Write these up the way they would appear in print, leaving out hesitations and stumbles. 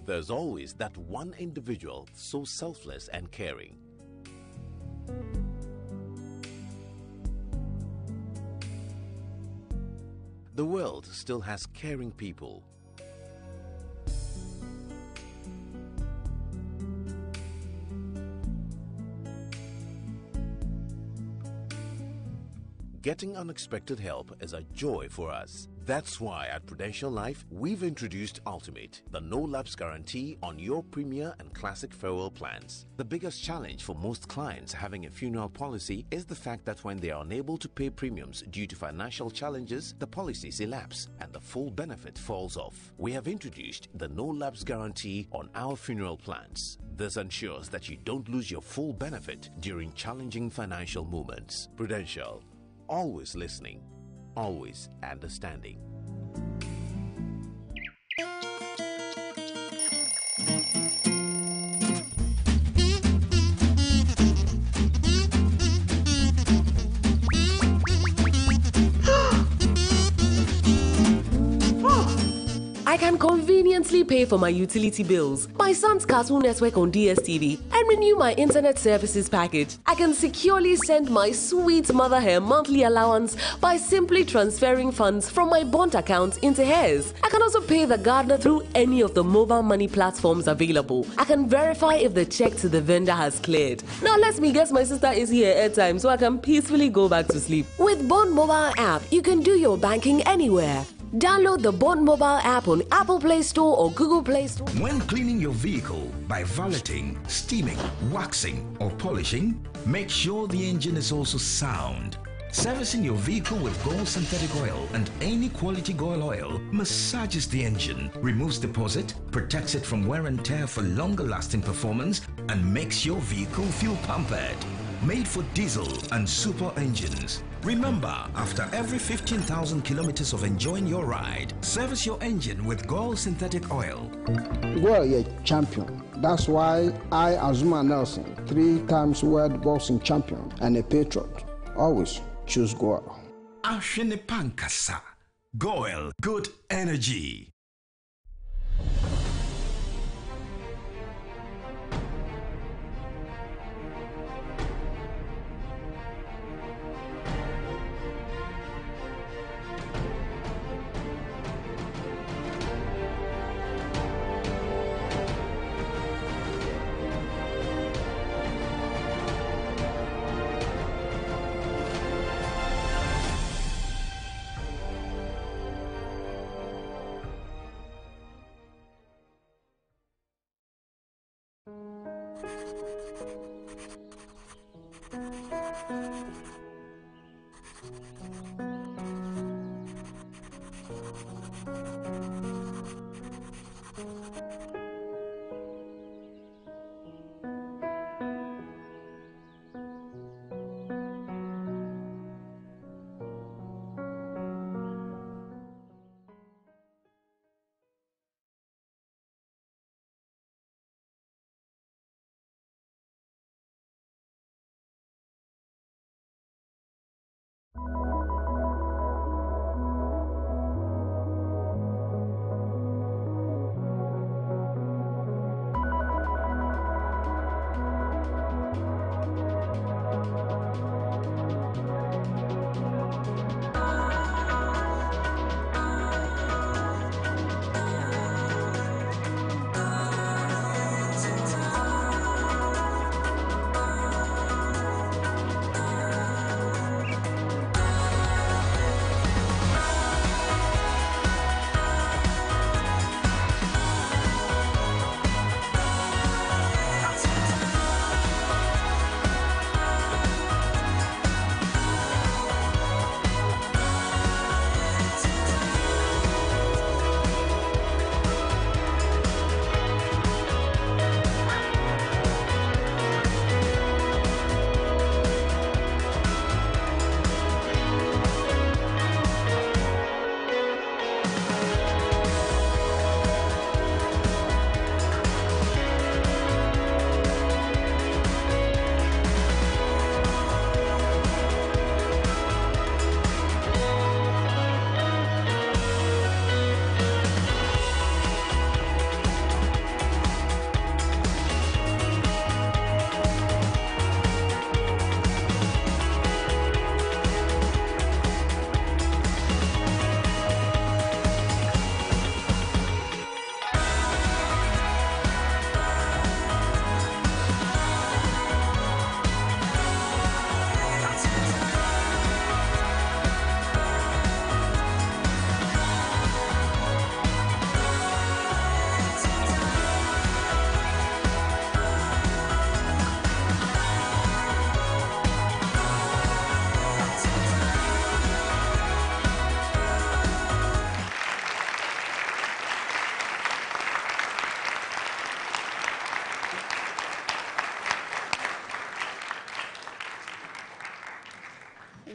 There's always that one individual so selfless and caring. The world still has caring people. Getting unexpected help is a joy for us. That's why at Prudential Life, we've introduced Ultimate, the no-lapse guarantee on your Premier and Classic farewell plans. The biggest challenge for most clients having a funeral policy is the fact that when they are unable to pay premiums due to financial challenges, the policies elapse and the full benefit falls off. We have introduced the no-lapse guarantee on our funeral plans. This ensures that you don't lose your full benefit during challenging financial moments. Prudential, always listening, always understanding. I can conveniently pay for my utility bills, my son's Cartoon Network on DSTV, and renew my internet services package. I can securely send my sweet mother her monthly allowance by simply transferring funds from my bond account into hers. I can also pay the gardener through any of the mobile money platforms available. I can verify if the check to the vendor has cleared. Now let me guess my sister is here at time so I can peacefully go back to sleep. With Bond Mobile app, you can do your banking anywhere. Download the Bond Mobile app on Apple Play Store or Google Play Store. When cleaning your vehicle by valeting, steaming, waxing or polishing, make sure the engine is also sound. Servicing your vehicle with Gold synthetic oil and any quality Gold oil massages the engine, removes deposit, protects it from wear and tear for longer lasting performance, and makes your vehicle feel pampered. Made for diesel and super engines. Remember, after every 15,000 kilometers of enjoying your ride, service your engine with Gold synthetic oil. Gold is a champion. That's why I, Azuma Nelson, 3 times world boxing champion and a patriot, always choose Gold. Ashene Pankasa. Gold, good energy.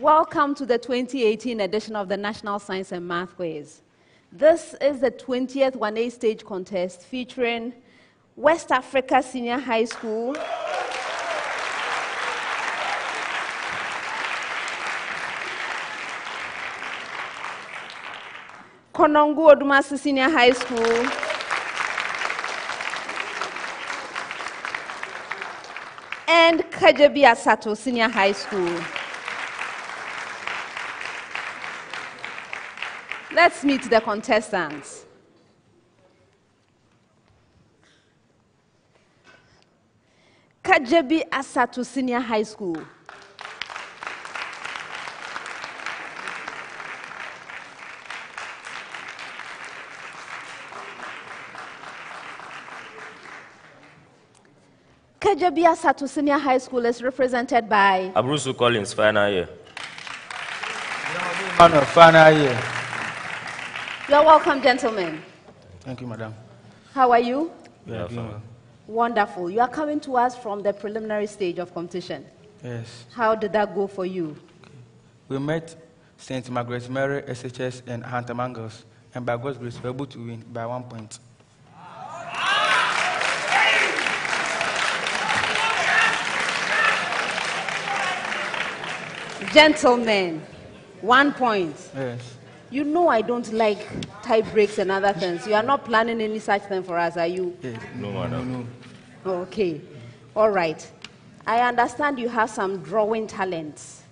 Welcome to the 2018 edition of the National Science and Math Quiz. This is the 20th 1A stage contest featuring West Africa Senior High School, KONONGO-ODUMASE Senior High School, and KADJEBI-ASATO Senior High School. Let's meet the contestants. KADJEBI-ASATO Senior High School. KADJEBI-ASATO Senior High School is represented by Abrusu Collins, final year. Final year. You're welcome, gentlemen. Thank you, madam. How are you? Yeah, Wonderful. You are coming to us from the preliminary stage of competition. yes. How did that go for you? We met St. Margaret Mary, SHS, and Hunter Mangles, and by God's grace, we were able to win by 1 point. Gentlemen, 1 point. Yes. You know I don't like tie breaks and other things. You are not planning any such thing for us, are you? Yes. No, madam. No. Okay. All right. I understand you have some drawing talents.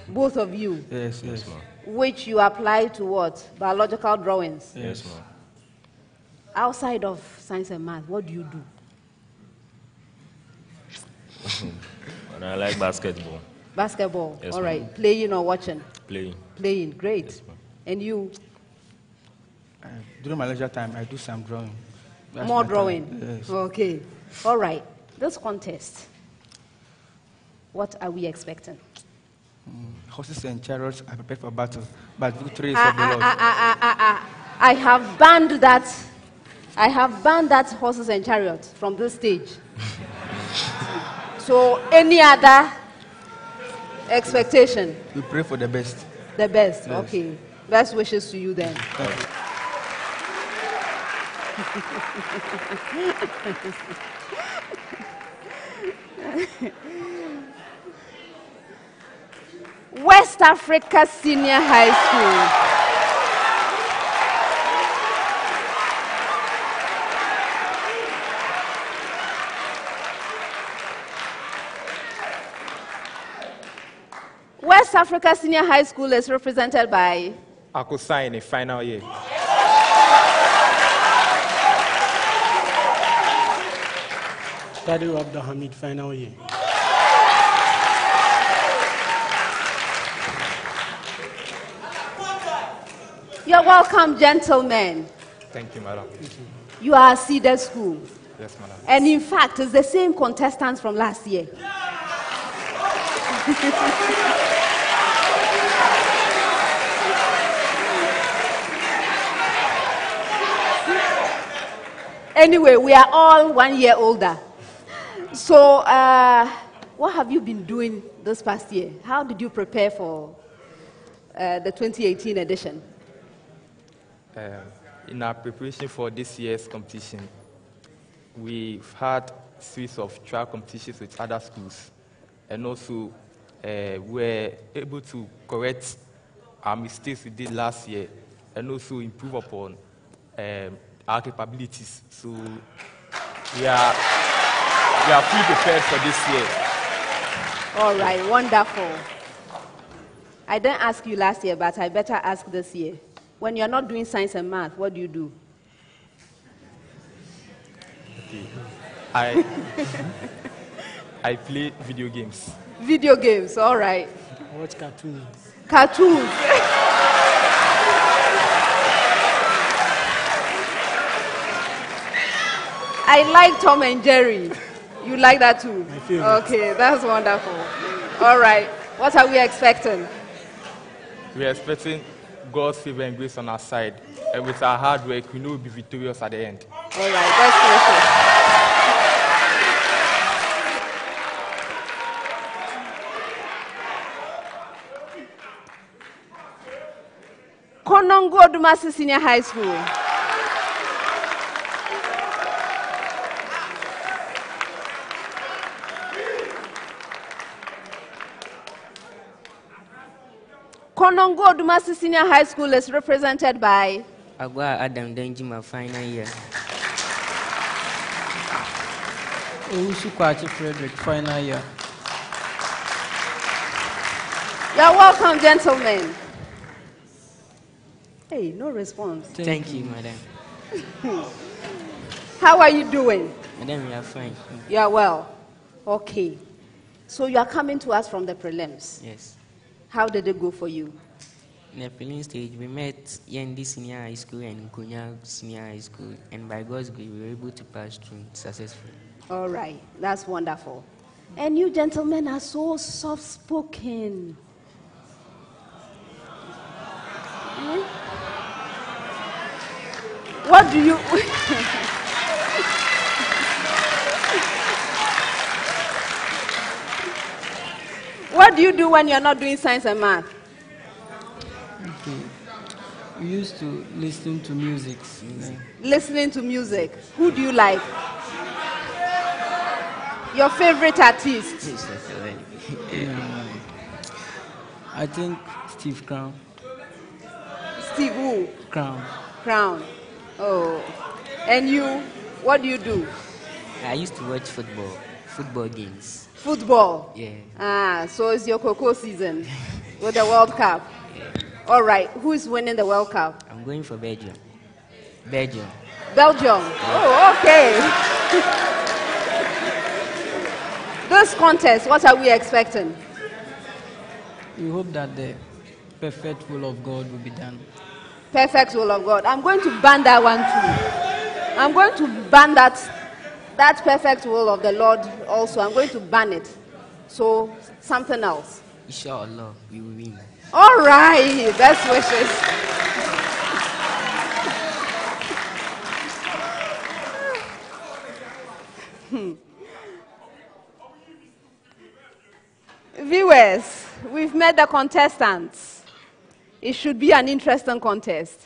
Both of you. Yes, yes. Which you apply to what? Biological drawings. Yes, ma'am. Outside of science and math, what do you do? And I like basketball. Basketball. Yes, all ma'am. right. Playing or watching? Playing. Playing. Great. Yes, ma'am. And you? During my leisure time, I do some drawing. That's More my drawing? talent. Yes. Okay. All right. This contest, what are we expecting? Horses and chariots are prepared for battle, but victory is of the Lord. I have banned that. I have banned that horses and chariots from this stage. So any other expectation? We pray for the best. The best. Yes. Okay. Best wishes to you then. Thank you. West Africa Senior High School. West Africa Senior High School is represented by Akusai in the final year. Tadu Abdulhamid, final year. You're welcome, gentlemen. Thank you, madam. You are a seeded school. Yes, madam. And in fact, it's the same contestants from last year. Anyway, we are all 1 year older. So, what have you been doing this past year? How did you prepare for the 2018 edition? In our preparation for this year's competition, we've had a series of trial competitions with other schools, and also we're able to correct our mistakes we did last year, and also improve upon our capabilities. So we are fully prepared for this year. All right, wonderful. I didn't ask you last year, but I better ask this year. When you're not doing science and math, what do you do? Okay. I play video games. Video games, all right. I watch cartoons. Cartoons. I like Tom and Jerry. You like that too? My favorite. Okay, that's wonderful. All right. What are we expecting? We are expecting God's favor and grace on our side. And with our hard work, we know we'll be victorious at the end. All right, best wishes. KONONGO-ODUMASE Senior High School. KONONGO-ODUMASE Senior High School is represented by Agwa Adam Denjima final year. Owusu Frederick final year. You're welcome, gentlemen. Hey, no response. Thank you, madam. How are you doing? Madam, we are fine. You are well. Okay. So you are coming to us from the prelims. Yes. How did it go for you? In the prelim stage, we met Yendi Senior High School and Konya Senior High School, and by God's grace, we were able to pass through successfully. All right. That's wonderful. And you gentlemen are so soft-spoken. What do you... What do you do when you're not doing science and math? Okay. We used to listen to music. Listening to music. Who do you like? Your favorite artist? I think Steve Crown. Steve who? Crown. Crown. Oh. And you, what do you do? I used to watch football games. Football? Yeah. Ah, so it's your cocoa season with the World Cup. Yeah. All right. Who is winning the World Cup? I'm going for Belgium. Belgium. Belgium. Oh, okay. This contest, what are we expecting? We hope that the perfect will of God will be done. Perfect will of God. I'm going to ban that one too. I'm going to ban that perfect will of the Lord also. I'm going to ban it. So, something else. Inshallah, we will win. All right. Best wishes. Viewers, we've met the contestants. It should be an interesting contest.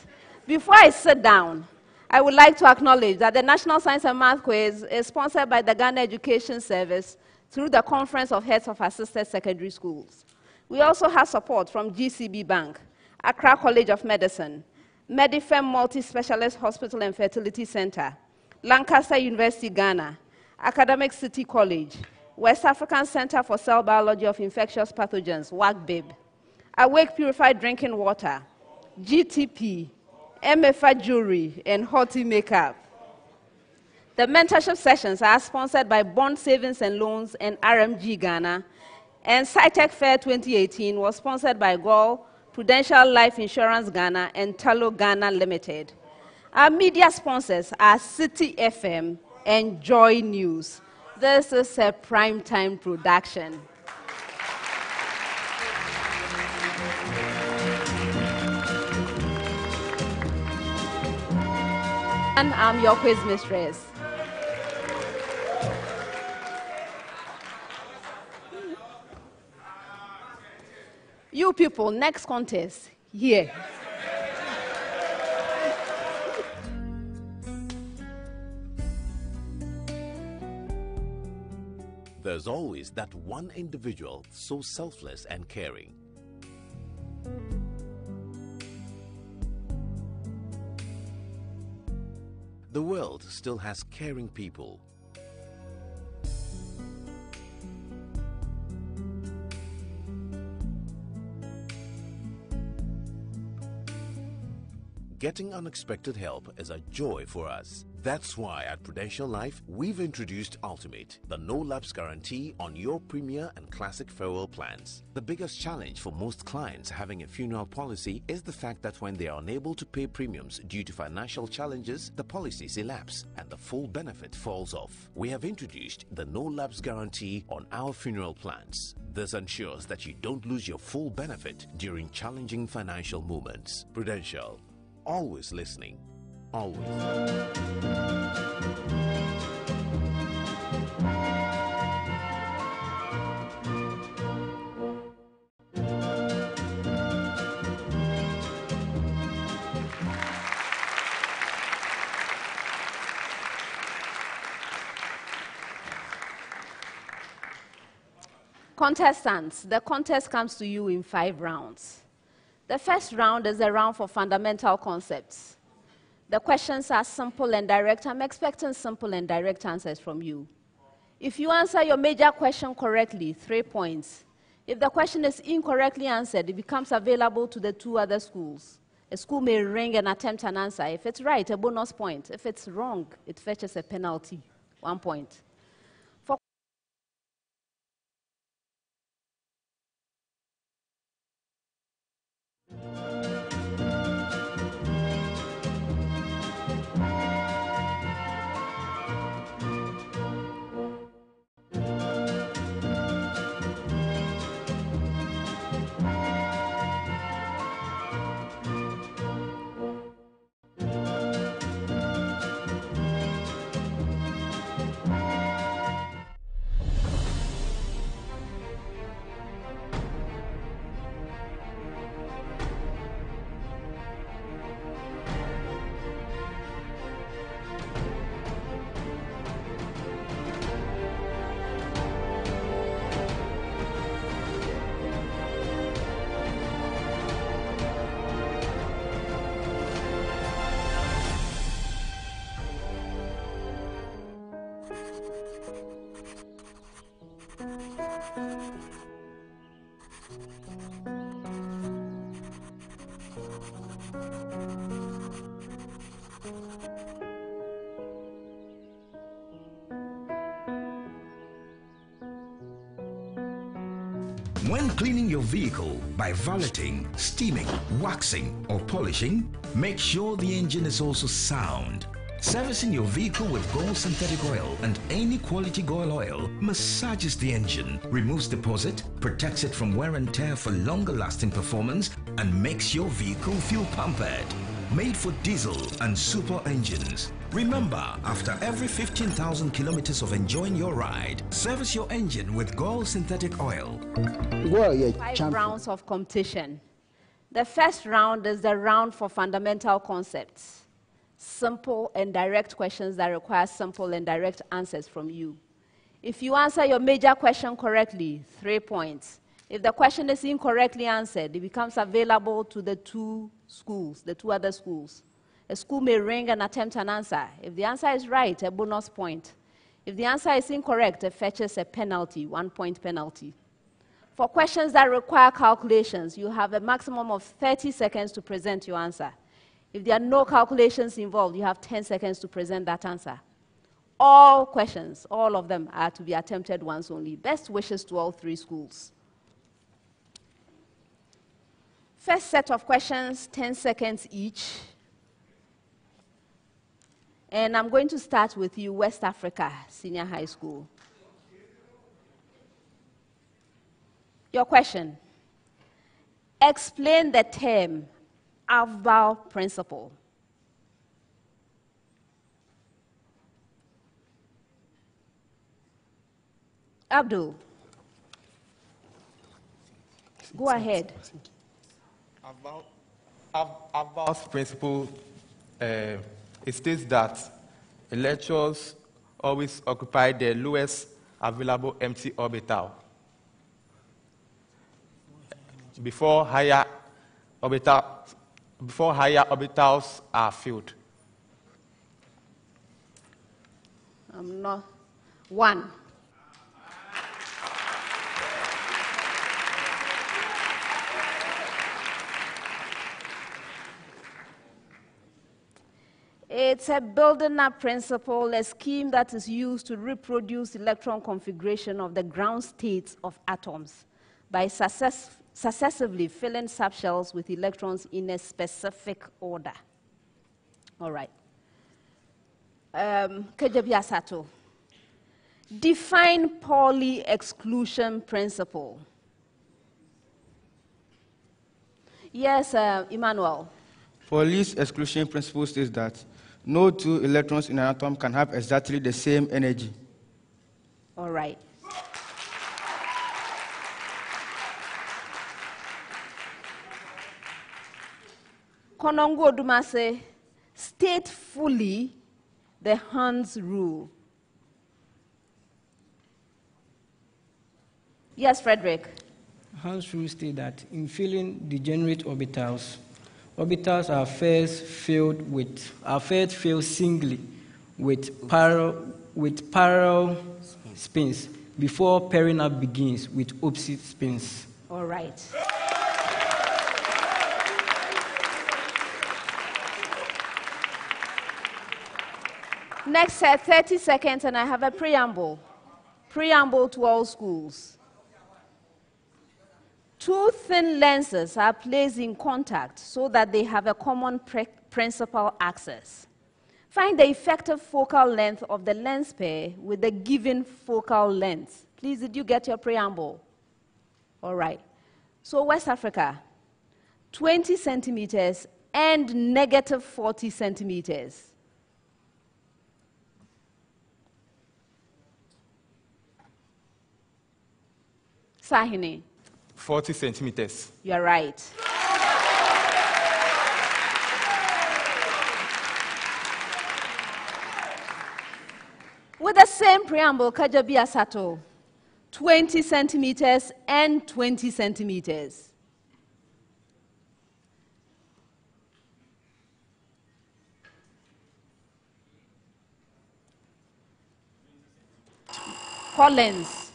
Before I sit down, I would like to acknowledge that the National Science and Math Quiz is sponsored by the Ghana Education Service through the Conference of Heads of Assisted Secondary Schools. We also have support from GCB Bank, Accra College of Medicine, Medifem Multi-Specialist Hospital and Fertility Center, Lancaster University, Ghana, Academic City College, West African Center for Cell Biology of Infectious Pathogens, WACBIB, Awake Purified Drinking Water, GTP, MFA Jewelry, and Hoti Makeup. The mentorship sessions are sponsored by Bond Savings and Loans and RMG Ghana, and SciTech Fair 2018 was sponsored by Gol, Prudential Life Insurance Ghana, and Talo Ghana Limited. Our media sponsors are City FM and Joy News. This is a primetime production. And I'm your quiz mistress. You people, next contest, here. There's always that one individual so selfless and caring. The world still has caring people. Getting unexpected help is a joy for us. That's why at Prudential Life, we've introduced Ultimate, the no-lapse guarantee on your Premier and Classic farewell plans. The biggest challenge for most clients having a funeral policy is the fact that when they are unable to pay premiums due to financial challenges, the policies elapse and the full benefit falls off. We have introduced the no-lapse guarantee on our funeral plans. This ensures that you don't lose your full benefit during challenging financial moments. Prudential. Always listening. Always. Contestants, the contest comes to you in 5 rounds. The first round is a round for fundamental concepts. The questions are simple and direct. I'm expecting simple and direct answers from you. If you answer your major question correctly, 3 points. If the question is incorrectly answered, it becomes available to the 2 other schools. A school may ring and attempt an answer. If it's right, a bonus point. If it's wrong, it fetches a penalty, 1 point. When cleaning your vehicle by valeting, steaming, waxing, or polishing, make sure the engine is also sound. Servicing your vehicle with Gold synthetic oil and any quality Gold oil massages the engine, removes deposit, protects it from wear and tear for longer lasting performance, and makes your vehicle feel pampered. Made for diesel and super engines. Remember, after every 15,000 kilometers of enjoying your ride, service your engine with Gold synthetic oil. Well, yeah, 5 rounds of competition. The first round is the round for fundamental concepts. Simple and direct questions that require simple and direct answers from you. If you answer your major question correctly, 3 points. If the question is incorrectly answered, it becomes available to the 2 schools, the 2 other schools. A school may ring and attempt an answer. If the answer is right, a bonus point. If the answer is incorrect, it fetches a penalty, 1 point penalty. For questions that require calculations, you have a maximum of 30 seconds to present your answer. If there are no calculations involved, you have 10 seconds to present that answer. All questions, all of them, are to be attempted once only. Best wishes to all 3 schools. First set of questions, 10 seconds each. And I'm going to start with you, West Africa Senior High School. Your question: explain the term Avval principle. Abdul, go ahead. Avval's principle, it states that electrons always occupy the lowest available empty orbital before higher orbitals are filled. I'm not. 1. It's a building-up principle, a scheme that is used to reproduce electron configuration of the ground states of atoms by successively filling subshells with electrons in a specific order. All right. KADJEBI-ASATO. Define Pauli exclusion principle. Yes, Emmanuel. Pauli's exclusion principle states that no 2 electrons in an atom can have exactly the same energy. All right. KONONGO-ODUMASE, state fully the Hans rule. Yes, Frederick. Hans rule states that in filling degenerate orbitals, orbitals are first filled singly with parallel spins before pairing up begins with opposite spins. All right. Next set, 30 seconds, and I have a preamble. Preamble to all schools. Two thin lenses are placed in contact so that they have a common principal axis. Find the effective focal length of the lens pair with the given focal length. Please, did you get your preamble? All right. So West Africa, 20 centimeters and negative 40 centimeters. Sahine. 40 centimeters. You're right. With the same preamble, KADJEBI-ASATO, 20 centimeters and 20 centimeters. Collins.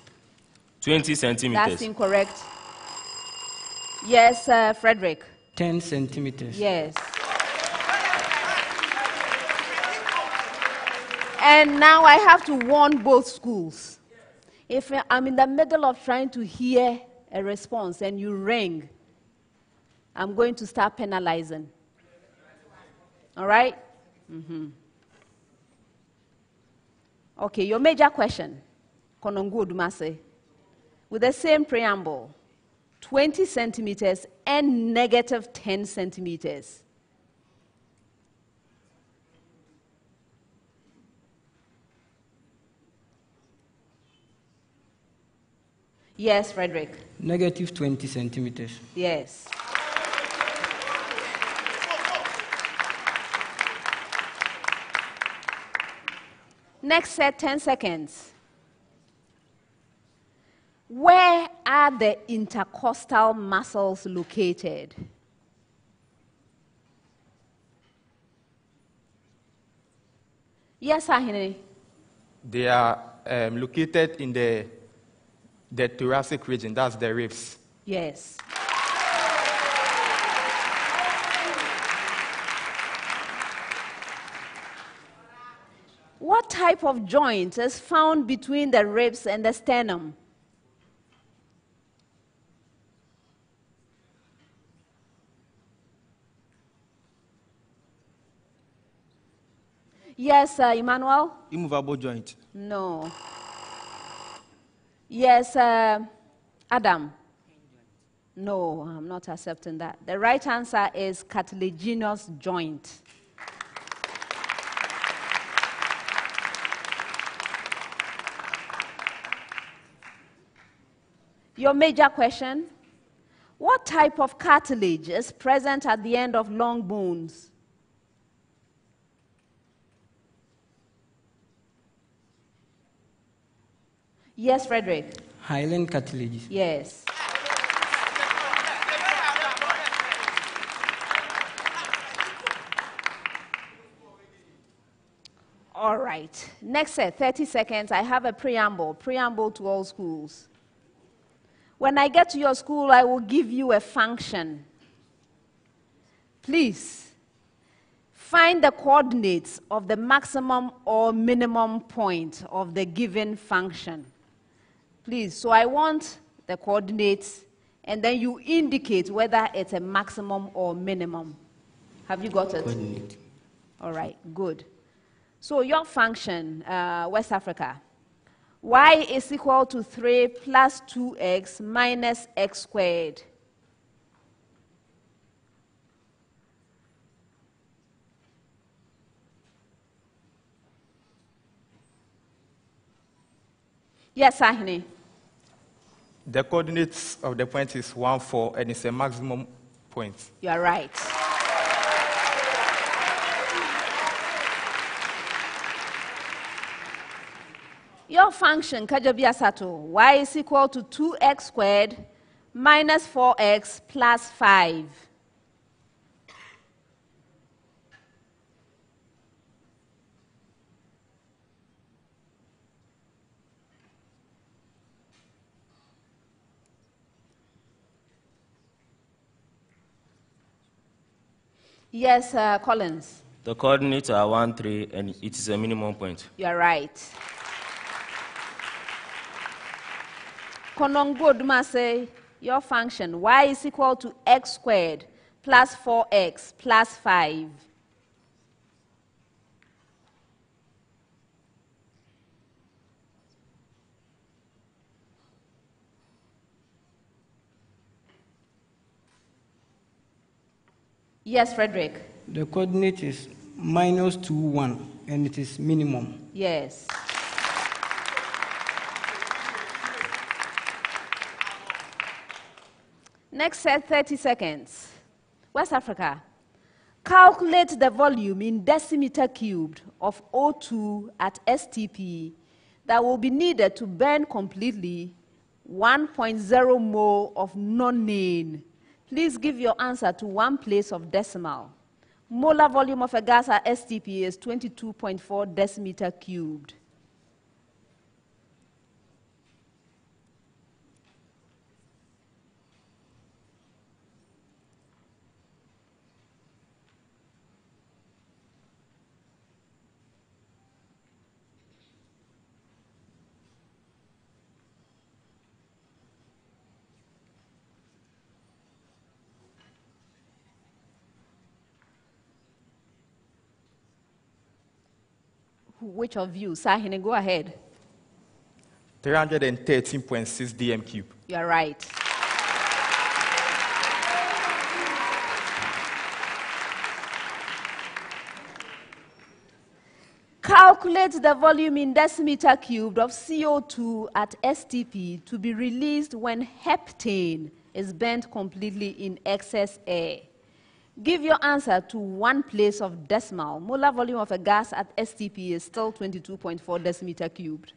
20 centimeters. That's incorrect. Yes, Frederick. 10 centimeters. Yes. And now I have to warn both schools. If I'm in the middle of trying to hear a response and you ring, I'm going to start penalizing. All right? Mm-hmm. Okay, your major question, KONONGO-ODUMASE, with the same preamble, 20 centimeters and negative 10 centimeters. Yes, Frederick. Negative 20 centimeters. Yes. Next set, 10 seconds. Where are the intercostal muscles located? Yes, Ahine. They are located in the thoracic region. That's the ribs. Yes. What type of joint is found between the ribs and the sternum? Yes, Emmanuel? Immovable joint. No. Yes, Adam? No, I'm not accepting that. The right answer is cartilaginous joint. Your major question? What type of cartilage is present at the end of long bones? Yes, Frederick. Hyaline cartilages. Yes. All right. Next set, 30 seconds. I have a preamble. Preamble to all schools. When I get to your school, I will give you a function. Please, find the coordinates of the maximum or minimum point of the given function. Please, so I want the coordinates, and then you indicate whether it's a maximum or minimum. Have you got it? Coordinate. All right, good. So your function, West Africa, y is equal to 3 plus 2x minus x squared. Yes, Ahine. The coordinates of the point is 1, 4, and it's a maximum point. You are right. Your function, KADJEBI-ASATO, y is equal to 2x squared minus 4x plus 5. Yes, Collins. The coordinates are 1, 3, and it is a minimum point. You are right. KONONGO-ODUMASE, your function, y is equal to x squared plus 4x plus 5. Yes, Frederick. The coordinate is minus 2, 1, and it is minimum. Yes. Next set, 30 seconds. West Africa. Calculate the volume in decimeter cubed of O2 at STP that will be needed to burn completely 1.0 mole of nonane. Please give your answer to one place of decimal. Molar volume of a gas at STP is 22.4 decimeter cubed. Which of you? Sahine, go ahead. 313.6 dm cube. You're right. Calculate the volume in decimeter cubed of CO2 at STP to be released when heptane is burnt completely in excess air. Give your answer to one place of decimal. Molar volume of a gas at STP is still 22.4 decimeter cubed.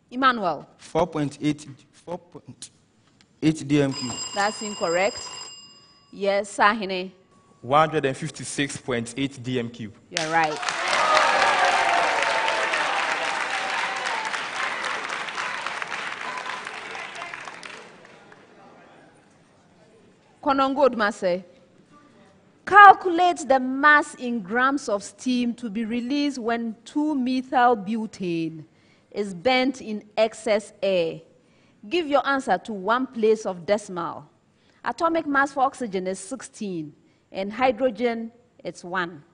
Emmanuel. 4.8 dm cube. That's incorrect. Yes, Sahine. 156.8 dm cube. You're right. KONONGO-ODUMASE. Calculate the mass in grams of steam to be released when 2-methyl butane is burnt in excess air. Give your answer to one place of decimal. Atomic mass for oxygen is 16, and hydrogen, it's 1.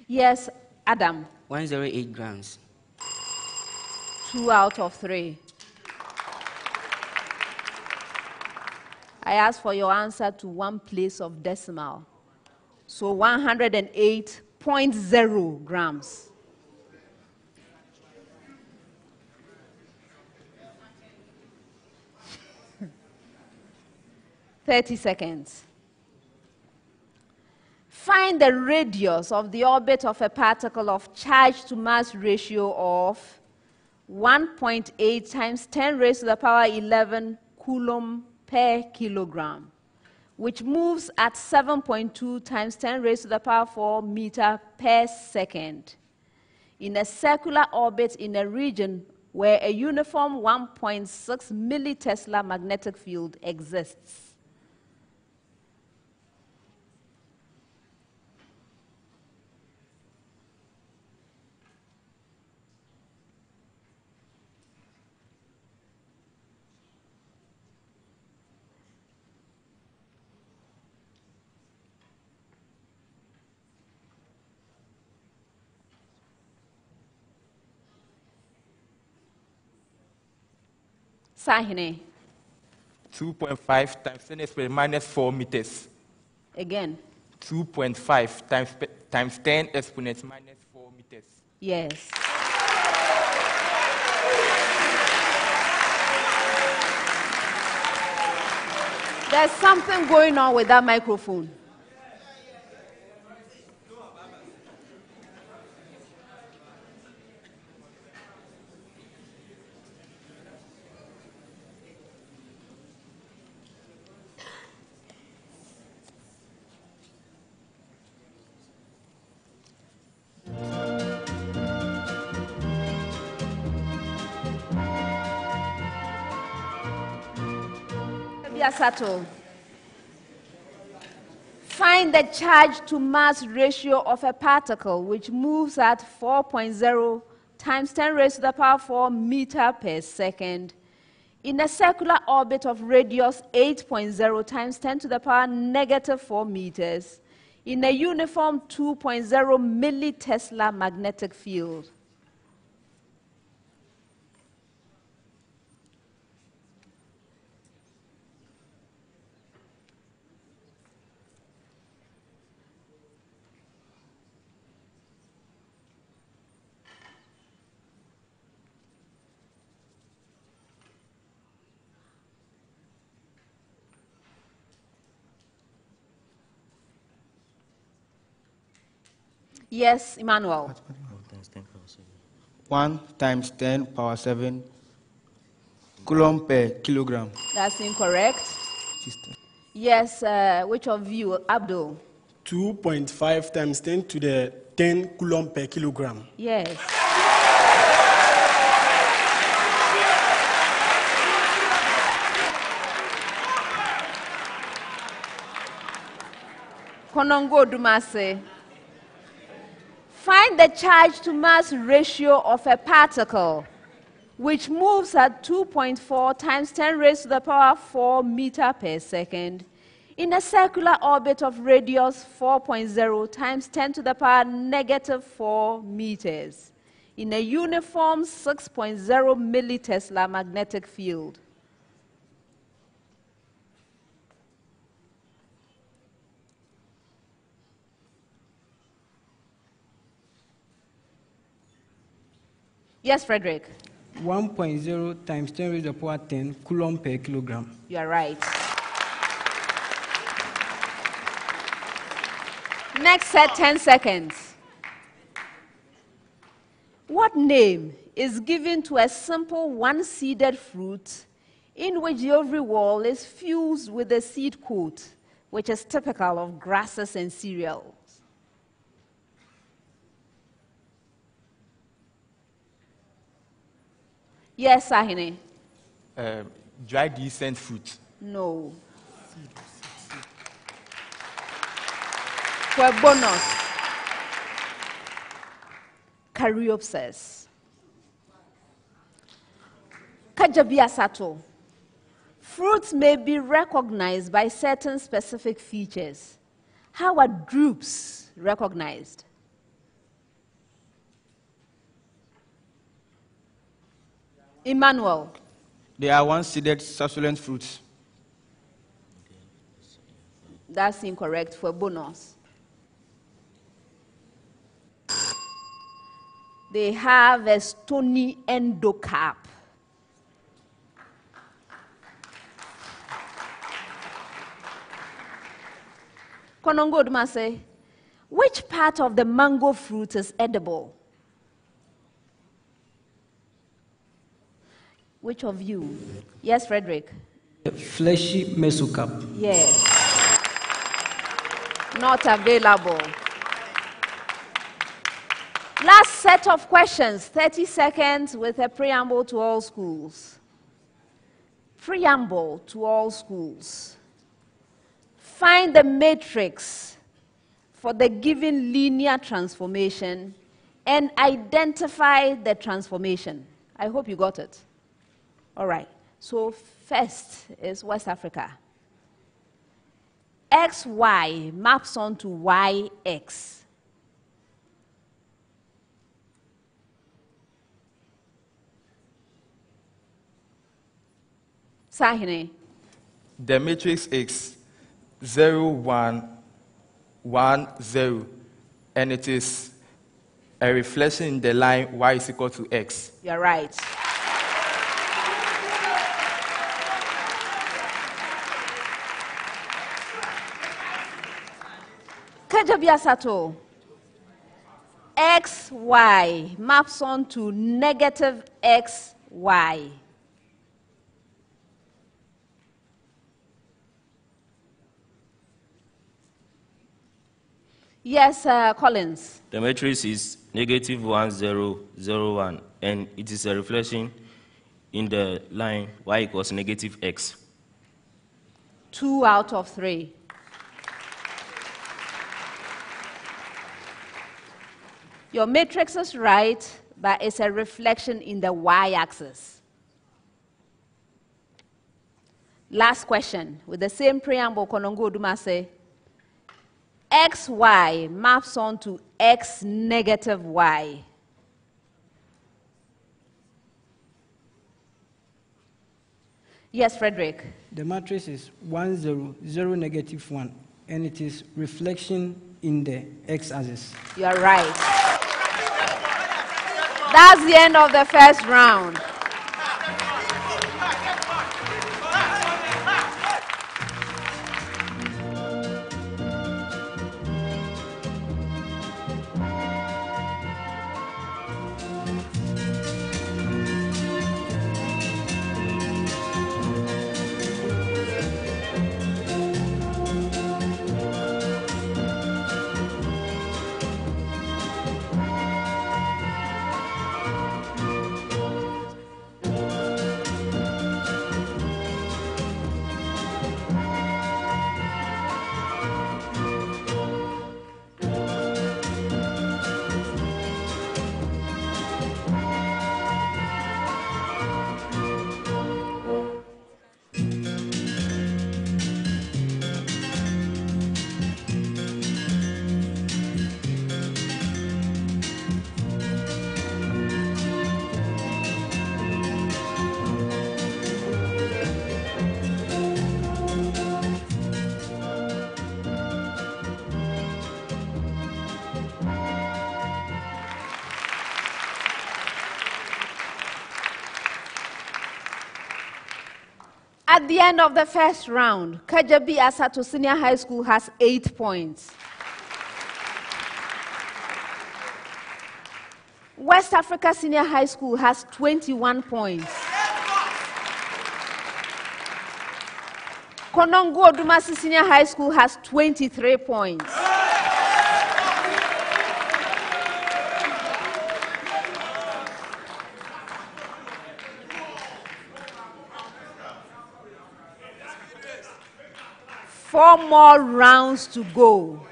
Yes, Adam. 108 grams. 2 out of 3. I asked for your answer to one place of decimal. So 108.0 grams. (30 seconds). Find the radius of the orbit of a particle of charge to mass ratio of 1.8 times 10 raised to the power 11 coulomb per kilogram, which moves at 7.2 times 10 raised to the power 4 meter per second in a circular orbit in a region where a uniform 1.6 millitesla magnetic field exists. Sahine. 2.5 times 10 exponent minus 4 meters. Again. 2.5 times 10 exponent minus 4 meters. Yes. There's something going on with that microphone. KADJEBI-ASATO. Find the charge to mass ratio of a particle which moves at 4.0 times 10 raised to the power 4 meter per second in a circular orbit of radius 8.0 times 10 to the power negative 4 meters in a uniform 2.0 millitesla magnetic field. Yes, Emmanuel. 1 times 10 power 7 coulomb per kilogram. That's incorrect. Yes, which of you, Abdul? 2.5 times 10 to the 10 coulomb per kilogram. Yes. KONONGO-ODUMASE. Find the charge to mass ratio of a particle which moves at 2.4 times 10 raised to the power 4 meter per second in a circular orbit of radius 4.0 times 10 to the power negative 4 meters in a uniform 6.0 millitesla magnetic field. Yes, Frederick. 1.0 times 10 raised to the power 10 coulomb per kilogram. You are right. Next set, 10 seconds. What name is given to a simple one-seeded fruit in which the ovary wall is fused with a seed coat, which is typical of grasses and cereals? Yes, Sahine. Dry decent fruit. No. For a bonus, Caryopsis. KADJEBI-ASATO. Fruits may be recognized by certain specific features. How are drupes recognized? Emmanuel. They are one-seeded succulent fruits. That's incorrect. For a bonus. They have a stony endocarp. KONONGO-ODUMASE. Which part of the mango fruit is edible? Which of you? Yes, Frederick. The fleshy mesocarp. Yes. Not available. Last set of questions, 30 seconds with a preamble to all schools. Preamble to all schools. Find the matrix for the given linear transformation and identify the transformation. I hope you got it. All right. So first is West Africa. XY maps onto YX. Sahine. The matrix is 0, 1, 1, 0, and it is a reflection in the line y is equal to x. You're right. KADJEBI-ASATO. XY maps on to negative XY. Yes, Collins. The matrix is negative 1, 0, 0, 1, and it is a reflection in the line y equals negative x. 2 out of 3. Your matrix is right, but it's a reflection in the y-axis. Last question, with the same preamble, KONONGO-ODUMASE. XY maps on to X negative Y. Yes, Frederick. The matrix is 1, 0, 0, negative 1, and it is reflection in the x-axis. You are right. That's the end of the first round. At the end of the first round, KADJEBI-ASATO Senior High School has 8 points. West Africa Senior High School has 21 points. KONONGO-ODUMASE Senior High School has 23 points. Four more rounds to go.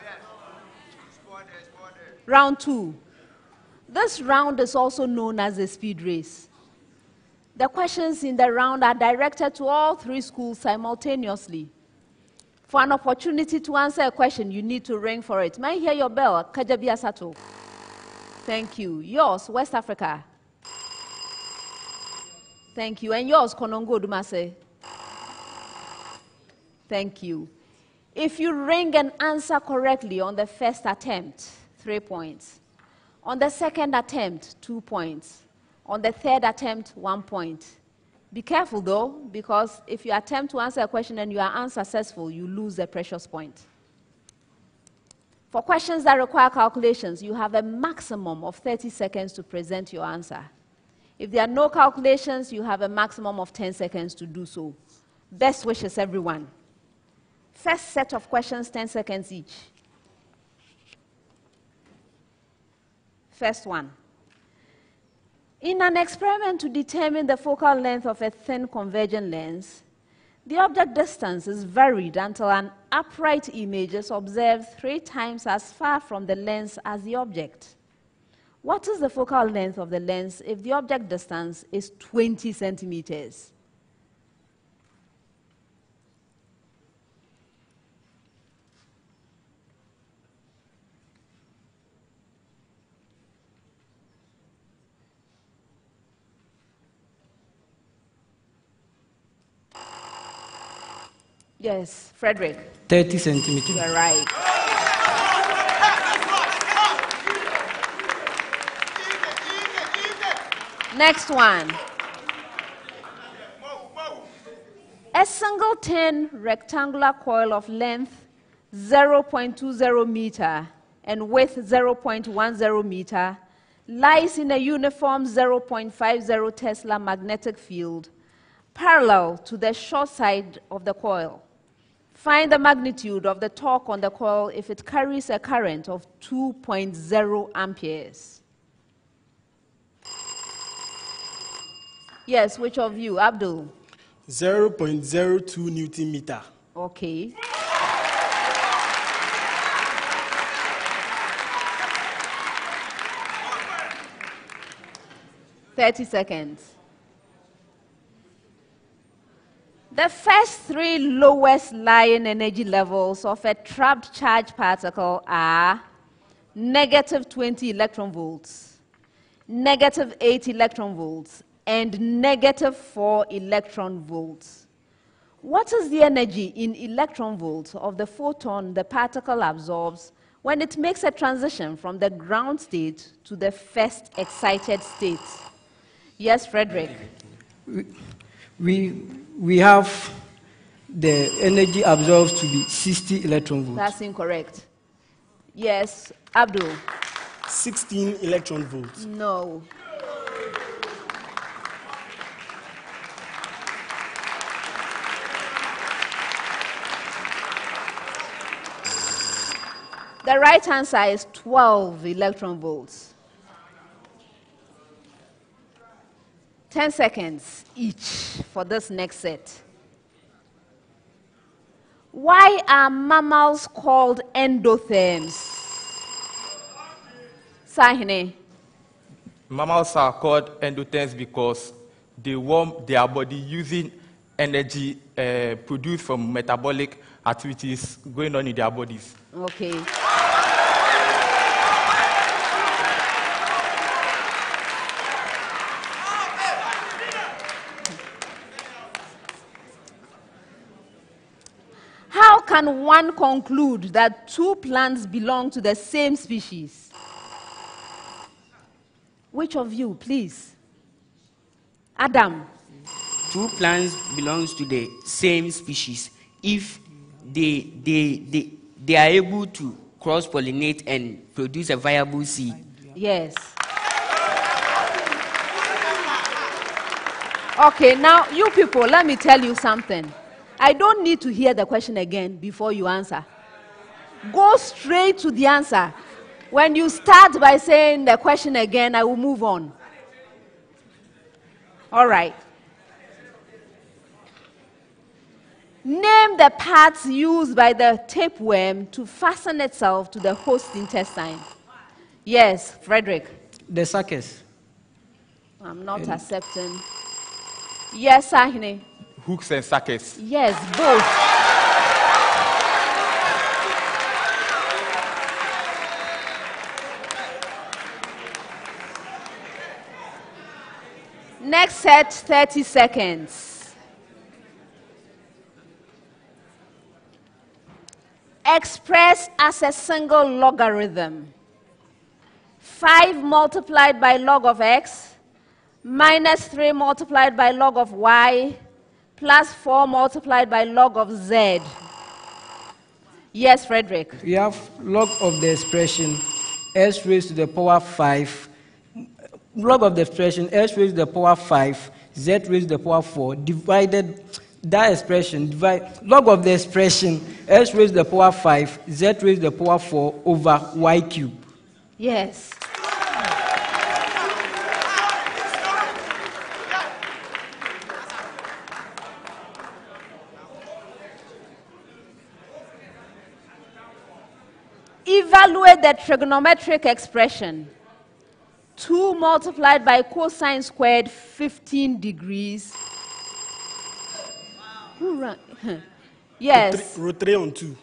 Round 2. This round is also known as a speed race. The questions in the round are directed to all 3 schools simultaneously. For an opportunity to answer a question, you need to ring for it. May I hear your bell, KADJEBI-ASATO? Thank you. Yours, West Africa. Thank you. And yours, KONONGO-ODUMASE. Thank you. If you ring and answer correctly on the first attempt, 3 points. On the second attempt, 2 points. On the third attempt, 1 point. Be careful though, because if you attempt to answer a question and you are unsuccessful, you lose a precious point. For questions that require calculations, you have a maximum of 30 seconds to present your answer. If there are no calculations, you have a maximum of 10 seconds to do so. Best wishes, everyone. First set of questions, 10 seconds each. First one. In an experiment to determine the focal length of a thin convergent lens, the object distance is varied until an upright image is observed 3 times as far from the lens as the object. What is the focal length of the lens if the object distance is 20 centimeters? Yes, Frederick. 30 centimeters. You're right. Next one. A single-tin rectangular coil of length 0.20 meter and width 0.10 meter lies in a uniform 0.50 Tesla magnetic field parallel to the short side of the coil. Find the magnitude of the torque on the coil if it carries a current of 2.0 amperes. Yes, which of you? Abdul? 0.02 Newton meter. Okay. "30 seconds. The first three lowest lying energy levels of a trapped charge particle are negative 20 electron volts, negative 8 electron volts, and negative 4 electron volts. What is the energy in electron volts of the photon the particle absorbs when it makes a transition from the ground state to the first excited state?" Yes, Frederick. We have the energy absorbed to be 60 electron volts. That's incorrect. Yes, Abdul. 16 electron volts. No. The right answer is 12 electron volts. 10 seconds each for this next set. Why are mammals called endotherms? Sahine. Mammals are called endotherms because they warm their body using energy produced from metabolic activities going on in their bodies. Okay. How can one conclude that two plants belong to the same species? Which of you, please? Adam. Two plants belong to the same species if they are able to cross-pollinate and produce a viable seed. Yes. Okay, now you people, let me tell you something. I don't need to hear the question again before you answer. Go straight to the answer. When you start by saying the question again, I will move on. All right. Name the parts used by the tapeworm to fasten itself to the host intestine. Yes, Frederick. The suckers. I'm not accepting. Yes, Sahine. Hooks and suckers. Yes, both. Next set, 30 seconds. Express as a single logarithm. 5 multiplied by log of x minus 3 multiplied by log of y plus 4 multiplied by log of z. Yes, Frederick. We have log of the expression s raised to the power 5, log of the expression s raised to the power 5, z raised to the power 4, divided that expression, log of the expression s raised to the power 5, z raised to the power 4 over y cube. Yes. Evaluate the trigonometric expression. 2 multiplied by cosine squared 15 degrees. Yes. Root 3 on 2.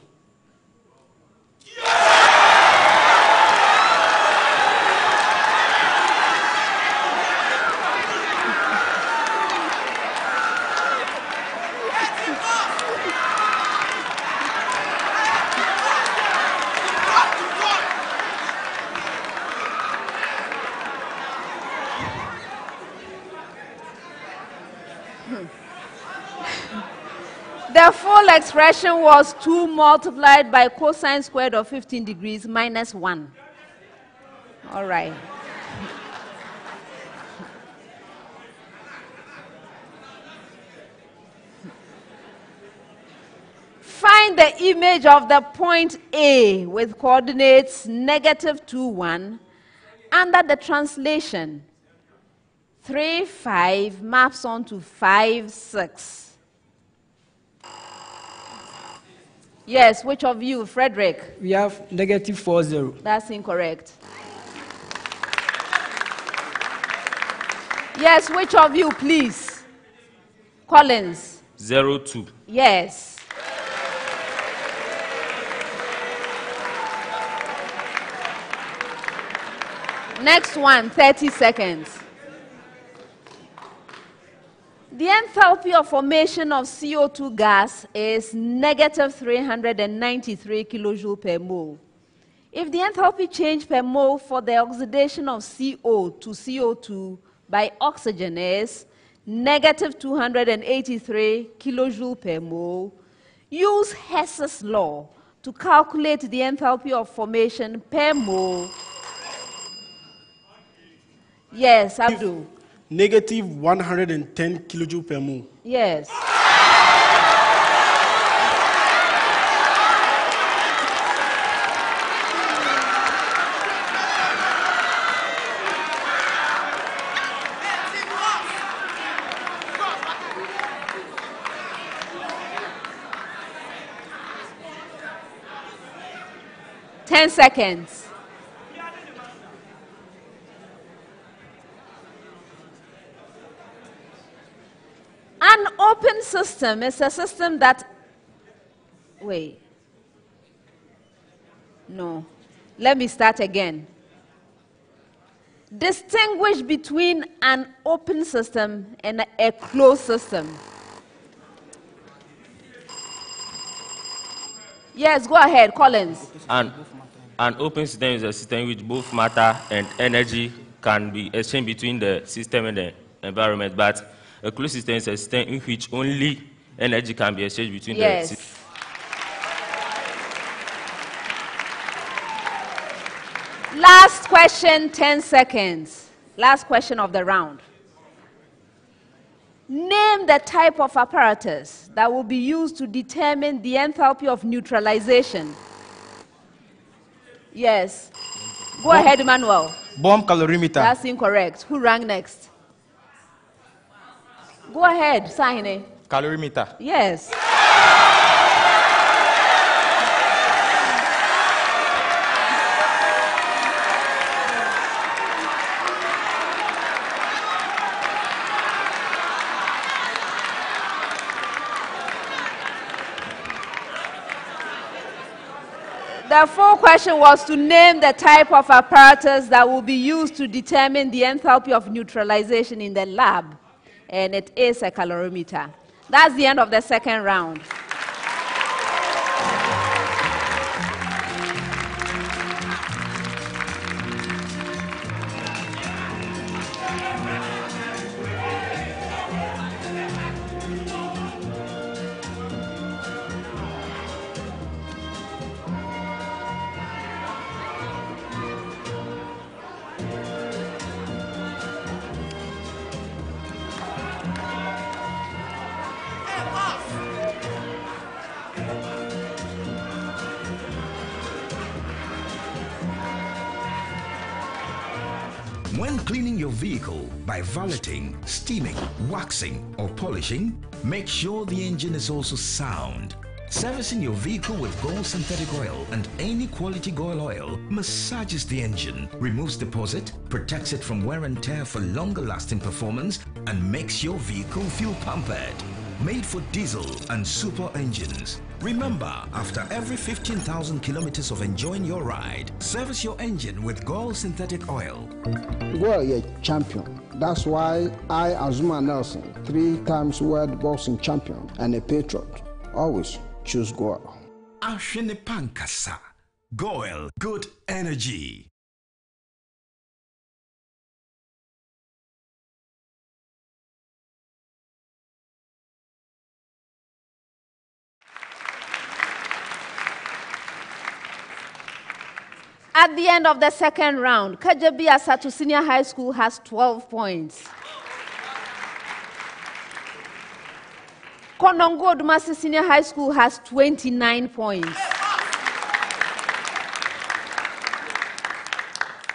whole expression was 2 multiplied by cosine squared of 15 degrees minus 1. All right. Find the image of the point A with coordinates -2, 1 under the translation 3, 5 maps onto 5, 6. Yes, which of you, Frederick? We have -40. That's incorrect. Yes, which of you, please? Collins. 02. Yes. Next one, 30 seconds. The enthalpy of formation of CO2 gas is -393 kilojoule per mole. If the enthalpy change per mole for the oxidation of CO to CO2 by oxygen is -283 kilojoule per mole, use Hess's law to calculate the enthalpy of formation per mole. Yes, Abdul. -110 kilojoule per mole. Yes. Ten seconds. An open system is a system that, wait, no, let me start again. Distinguish between an open system and a closed system. Yes, go ahead, Collins. An open system is a system in which both matter and energy can be exchanged between the system and the environment, but a closed system is a system in which only energy can be exchanged between the system. Last question, 10 seconds. Last question of the round. Name the type of apparatus that will be used to determine the enthalpy of neutralization. Yes. Go ahead, Emmanuel. Bomb calorimeter. That's incorrect. Who rang next? Go ahead, Sahine. Calorimeter. Yes. The full question was to name the type of apparatus that will be used to determine the enthalpy of neutralization in the lab, and it is a calorimeter. That's the end of the second round. When cleaning your vehicle by valeting, steaming, waxing, or polishing, make sure the engine is also sound. Servicing your vehicle with Gold synthetic oil and any quality Gold oil massages the engine, removes deposit, protects it from wear and tear for longer lasting performance, and makes your vehicle feel pampered. Made for diesel and super engines. Remember, after every 15,000 kilometers of enjoying your ride, service your engine with Gold synthetic oil. Well, you're a champion. That's why I, Azuma Nelson, 3 times world boxing champion and a patriot, always choose Goil. Ashene Pankasa. Goil, good energy. At the end of the second round, KADJEBI-ASATO Senior High School has 12 points. KONONGO-ODUMASE Senior High School has 29 points.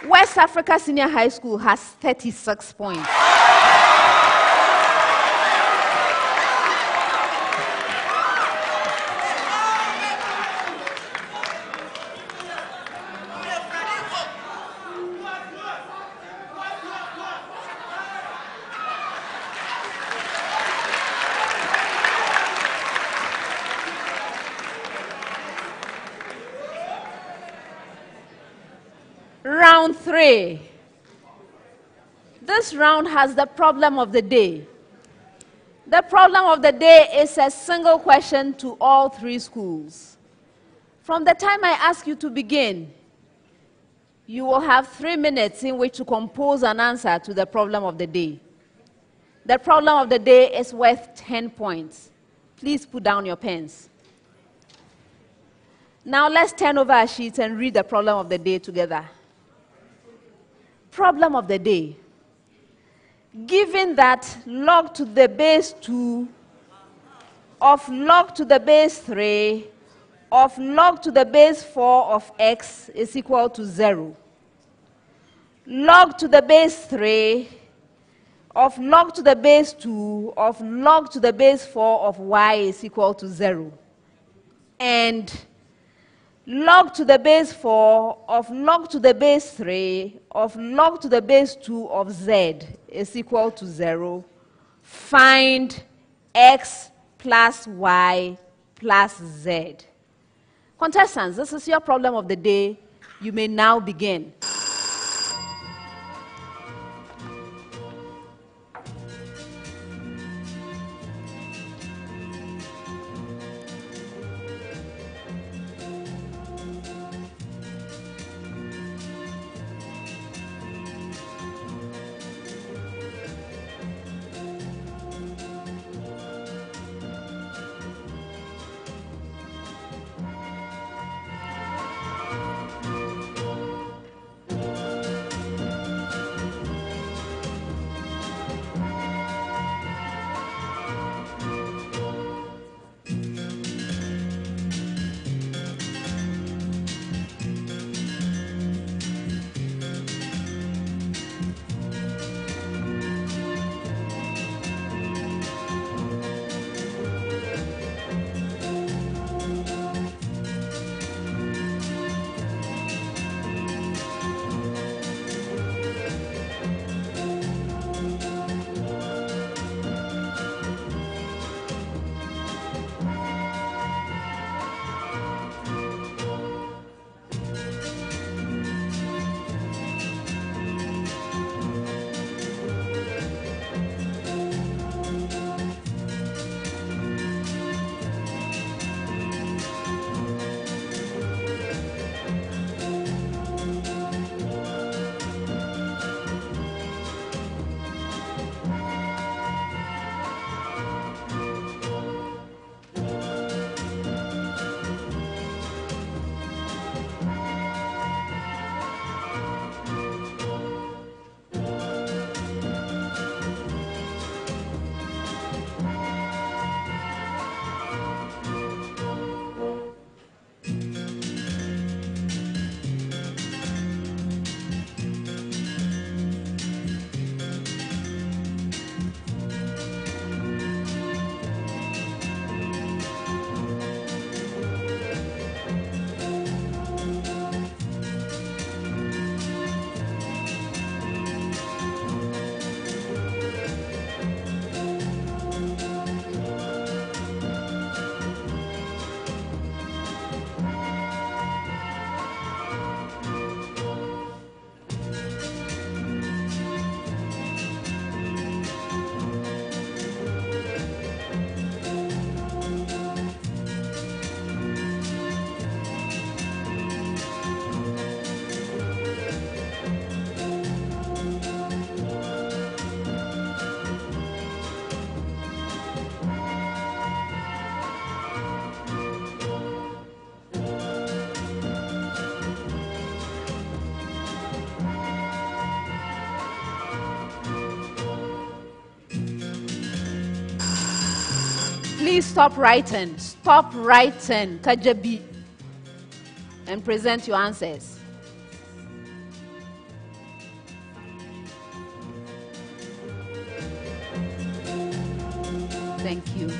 West Africa Senior High School has 36 points. Round 3. This round has the problem of the day. The problem of the day is a single question to all 3 schools. From the time I ask you to begin, you will have 3 minutes in which to compose an answer to the problem of the day. The problem of the day is worth 10 points. Please put down your pens. Now let's turn over our sheets and read the problem of the day together. Problem of the day. Given that log to the base 2 of log to the base 3 of log to the base 4 of x is equal to 0. Log to the base 3 of log to the base 2 of log to the base 4 of y is equal to 0. And log to the base 4 of log to the base 3 of log to the base 2 of z is equal to 0. Find x plus y plus z. Contestants, this is your problem of the day. You may now begin. please stop writing. Stop writing. KADJEBI. And present your answers. Thank you.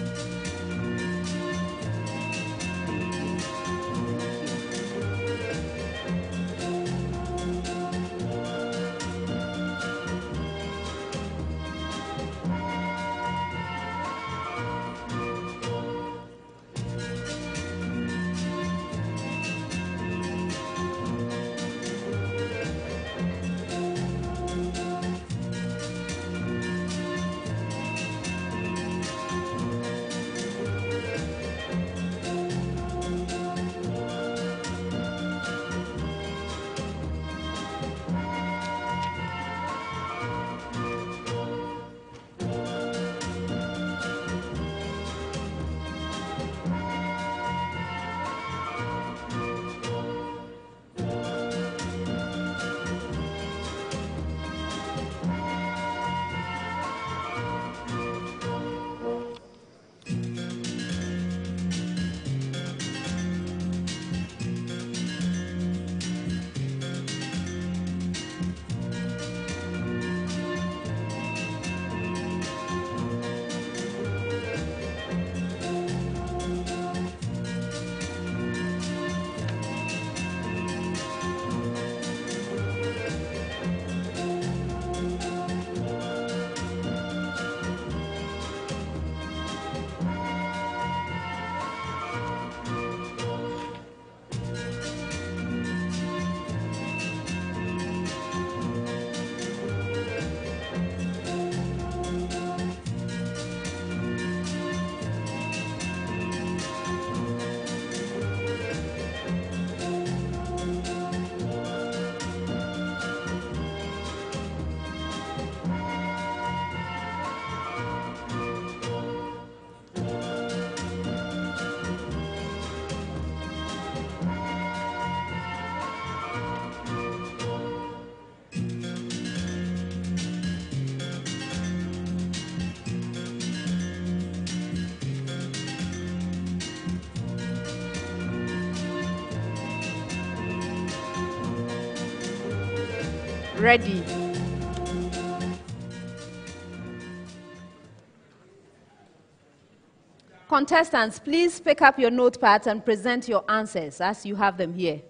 Ready. Contestants, please pick up your notepads and present your answers as you have them here.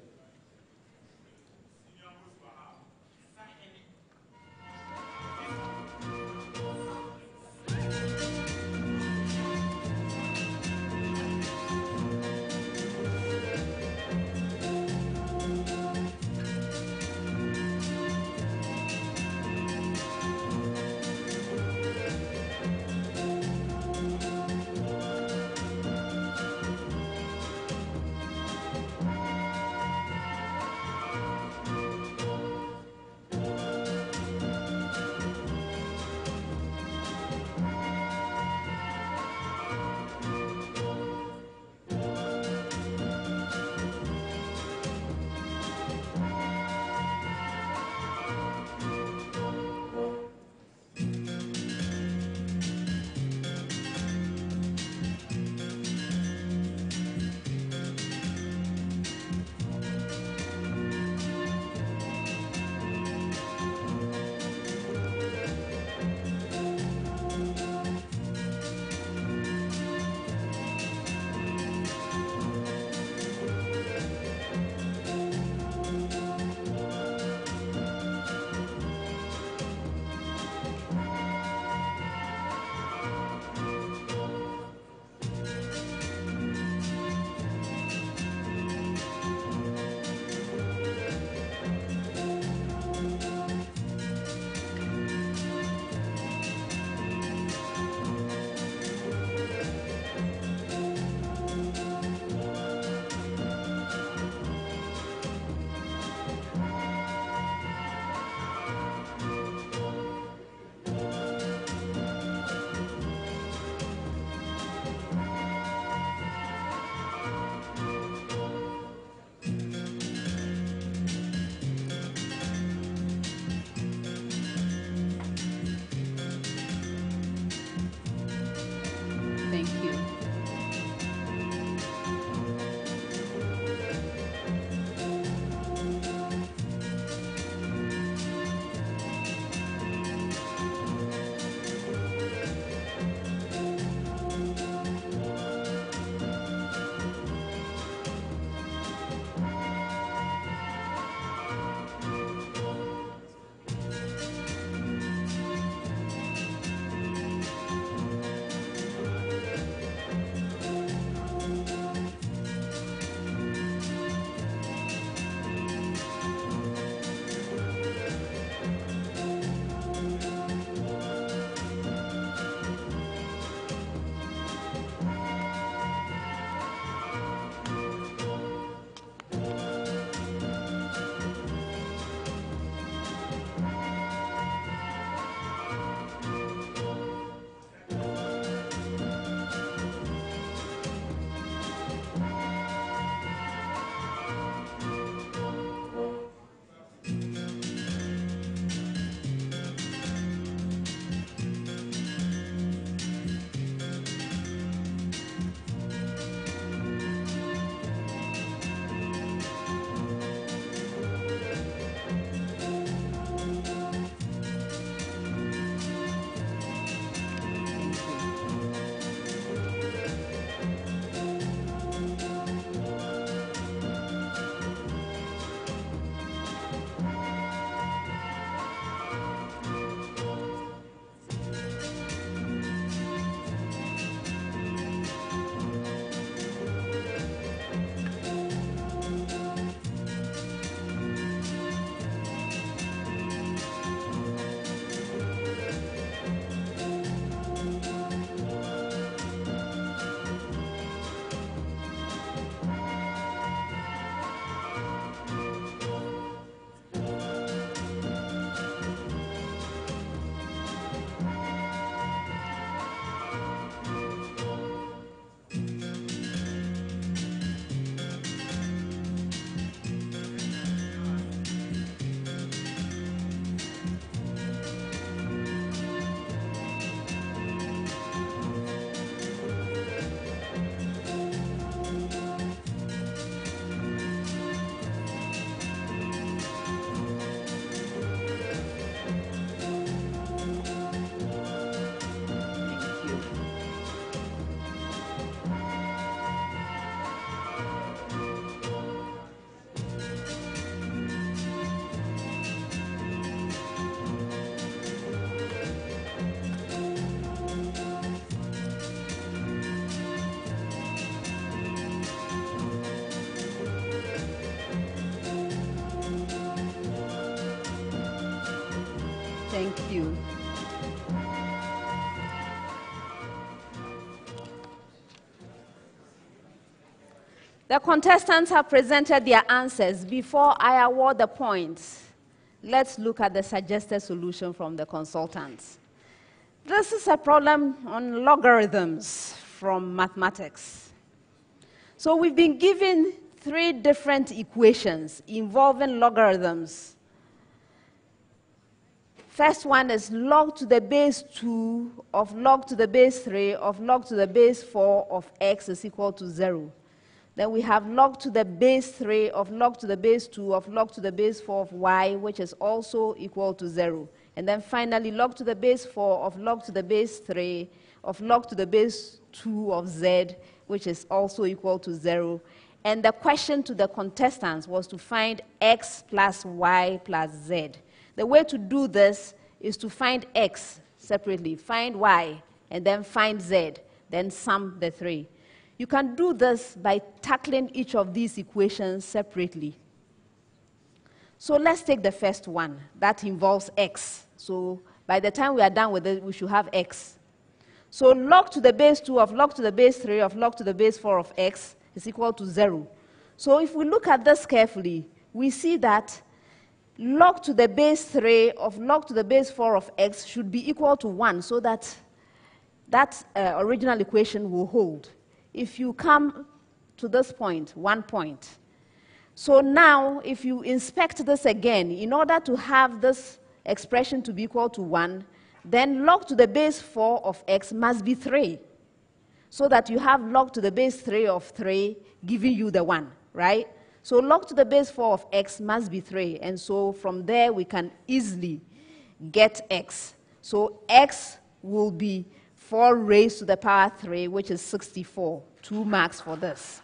Thank you. The contestants have presented their answers. Before I award the points, let's look at the suggested solution from the consultants. This is a problem on logarithms from mathematics. So we've been given 3 different equations involving logarithms. First one is log to the base 2 of log to the base 3 of log to the base 4 of x is equal to 0. Then we have log to the base 3 of log to the base 2 of log to the base 4 of y, which is also equal to 0. And then finally, log to the base 4 of log to the base 3 of log to the base 2 of z, which is also equal to 0. And the question to the contestants was to find x plus y plus z. The way to do this is to find x separately, find y, and then find z, then sum the 3. You can do this by tackling each of these equations separately. So let's take the first one. That involves x. So by the time we are done with it, we should have x. So log to the base 2 of log to the base 3 of log to the base 4 of x is equal to 0. So if we look at this carefully, we see that log to the base 3 of log to the base 4 of x should be equal to 1, so that original equation will hold. If you come to this point, 1 point. So now, if you inspect this again, in order to have this expression to be equal to 1, then log to the base 4 of x must be 3, so that you have log to the base 3 of 3 giving you the 1, right? So log to the base 4 of x must be 3, and so from there we can easily get x. So x will be 4 raised to the power 3, which is 64. 2 marks for this.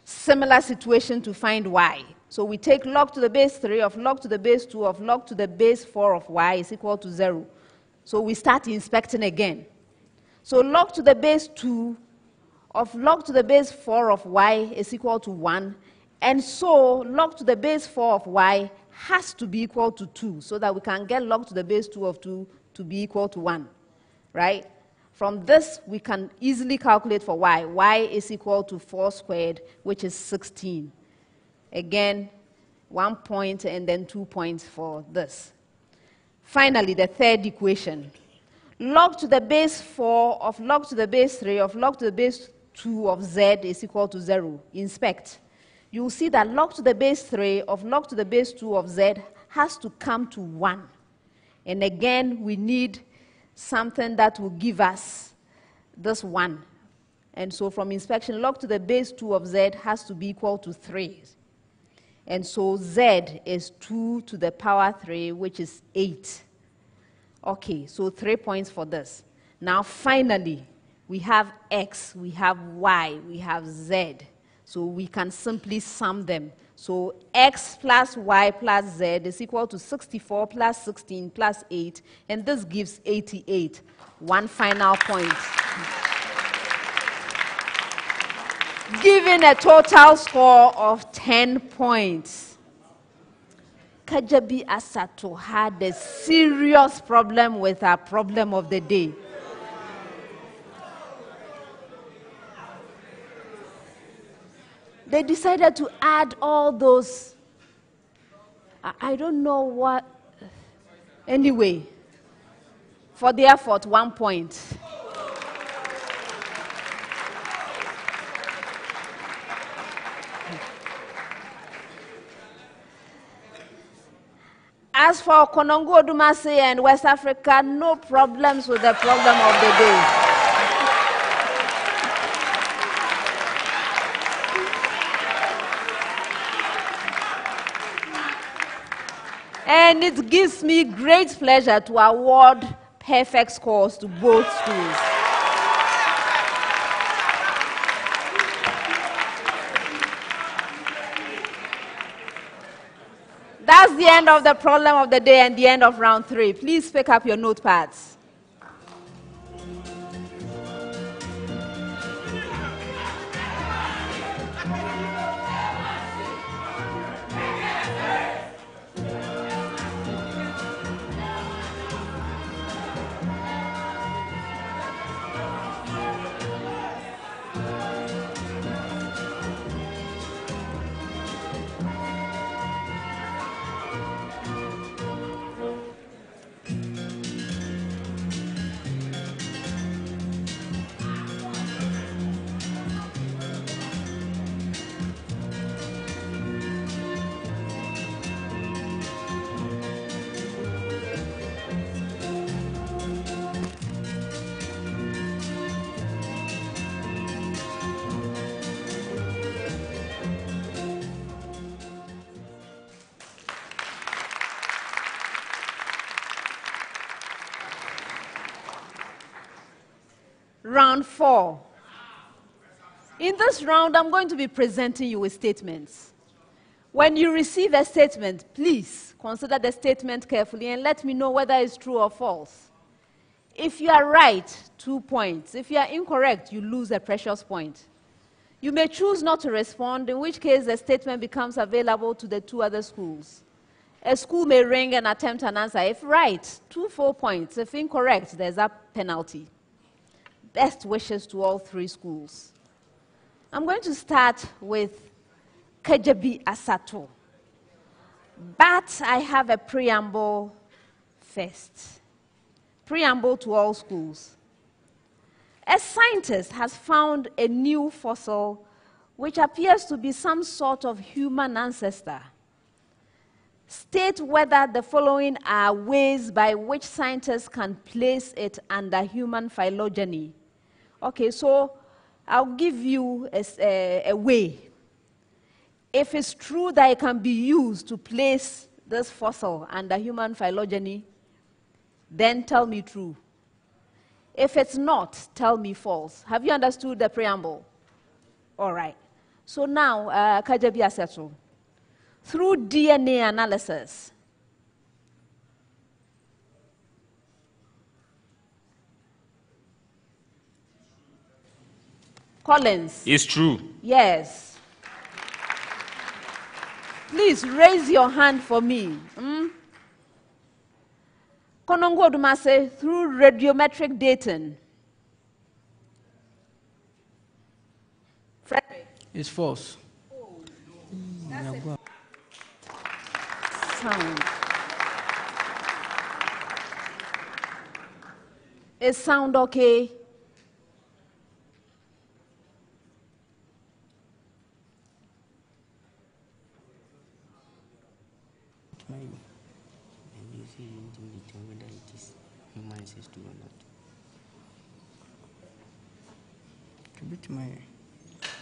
Similar situation to find y. So we take log to the base 3 of log to the base 2 of log to the base 4 of y is equal to 0. So we start inspecting again. So log to the base 2 of log to the base 4 of y is equal to 1. And so log to the base 4 of y has to be equal to 2, so that we can get log to the base 2 of 2 to be equal to 1. Right? From this, we can easily calculate for y. Y is equal to 4 squared, which is 16. Again, 1 point and then 2 points for this. Finally, the third equation. Log to the base 4 of log to the base 3 of log to the base 2 of z is equal to 0. Inspect. You will see that log to the base 3 of log to the base 2 of z has to come to 1. And again, we need something that will give us this 1. And so from inspection, log to the base 2 of z has to be equal to 3. And so z is 2 to the power 3, which is 8. Okay, so 3 points for this. Now finally, we have x, we have y, we have z. So we can simply sum them. So x plus y plus z is equal to 64 plus 16 plus 8, and this gives 88. 1 final point. Giving a total score of 10 points. KADJEBI-ASATO had a serious problem with our problem of the day. They decided to add all those, I don't know what, anyway, for the effort, 1 point. As for KONONGO-ODUMASE and West Africa, no problems with the problem of the day. And it gives me great pleasure to award perfect scores to both schools. That's the end of the problem of the day and the end of round 3. Please pick up your notepads. round 4. In this round, I'm going to be presenting you with statements. When you receive a statement, please consider the statement carefully and let me know whether it's true or false. If you are right, 2 points. If you are incorrect, you lose a precious point. You may choose not to respond, in which case the statement becomes available to the 2 other schools. A school may ring and attempt an answer. If right, 2 full points. If incorrect, there's a penalty. Best wishes to all 3 schools. I'm going to start with KADJEBI-ASATO. But I have a preamble first. Preamble to all schools. A scientist has found a new fossil which appears to be some sort of human ancestor. State whether the following are ways by which scientists can place it under human phylogeny. Okay, so I'll give you a way. If it's true that it can be used to place this fossil under human phylogeny, then tell me true. If it's not, tell me false. Have you understood the preamble? All right. So now, KADJEBI-ASATO. Through DNA analysis, Collins. It's true. Yes. Please raise your hand for me. KONONGO-ODUMASE through radiometric dating. Frederick. It's false. Oh, that's a sound. Is sound okay?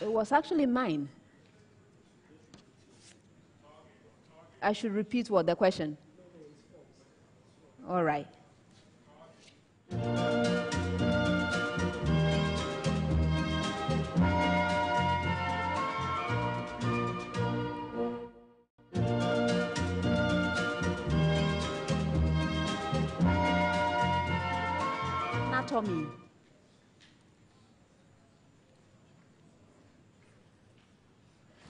It was actually mine. I should repeat what the question. All right. Anatomy.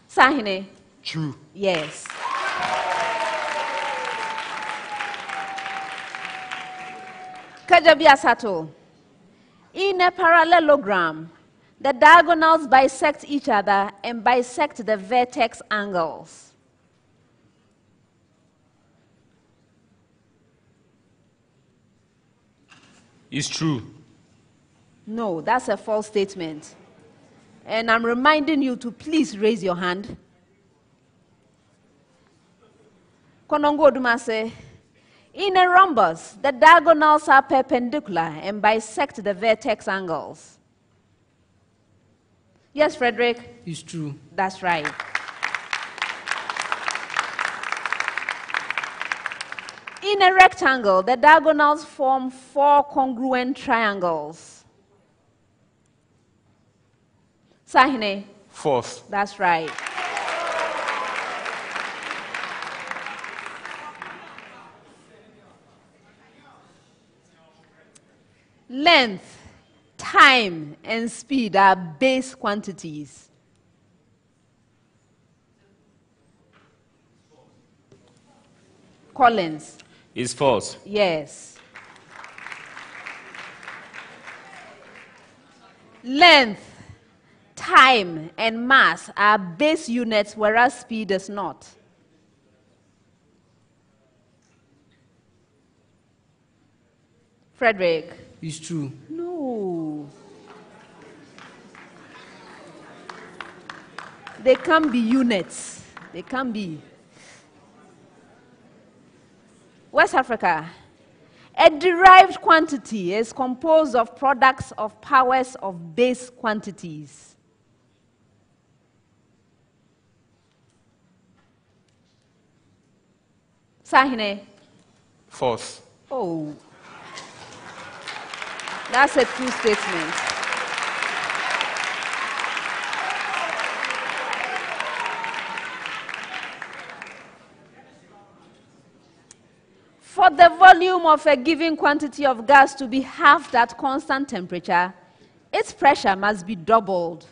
Sahine. True. Yes. KADJEBI-ASATO. In a parallelogram, the diagonals bisect each other and bisect the vertex angles. It's true. No, that's a false statement. And I'm reminding you to please raise your hand. KONONGO-ODUMASE. In a rhombus, the diagonals are perpendicular and bisect the vertex angles. Yes, Frederick? It's true. That's right. In a rectangle, the diagonals form 4 congruent triangles. Sahine? False. That's right. Length, time, and speed are base quantities. Collins. It's false. Yes. Length, time, and mass are base units, whereas speed is not. Frederick. It's true. No. They can be units. They can be. West Africa. A derived quantity is composed of products of powers of base quantities. Sahine? False. Oh. That's a true statement. For the volume of a given quantity of gas to be halved at constant temperature, its pressure must be doubled.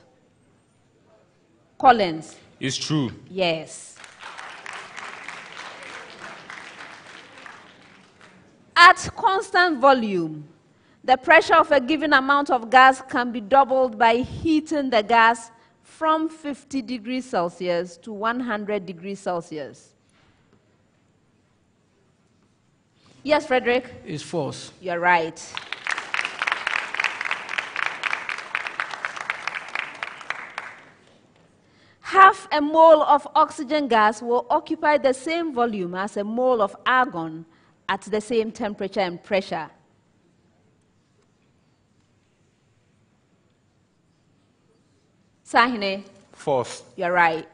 Collins? It's true. Yes. At constant volume, the pressure of a given amount of gas can be doubled by heating the gas from 50 degrees Celsius to 100 degrees Celsius. Yes, Frederick? It's false. You're right. Half a mole of oxygen gas will occupy the same volume as a mole of argon at the same temperature and pressure. Sahine? False. You're right.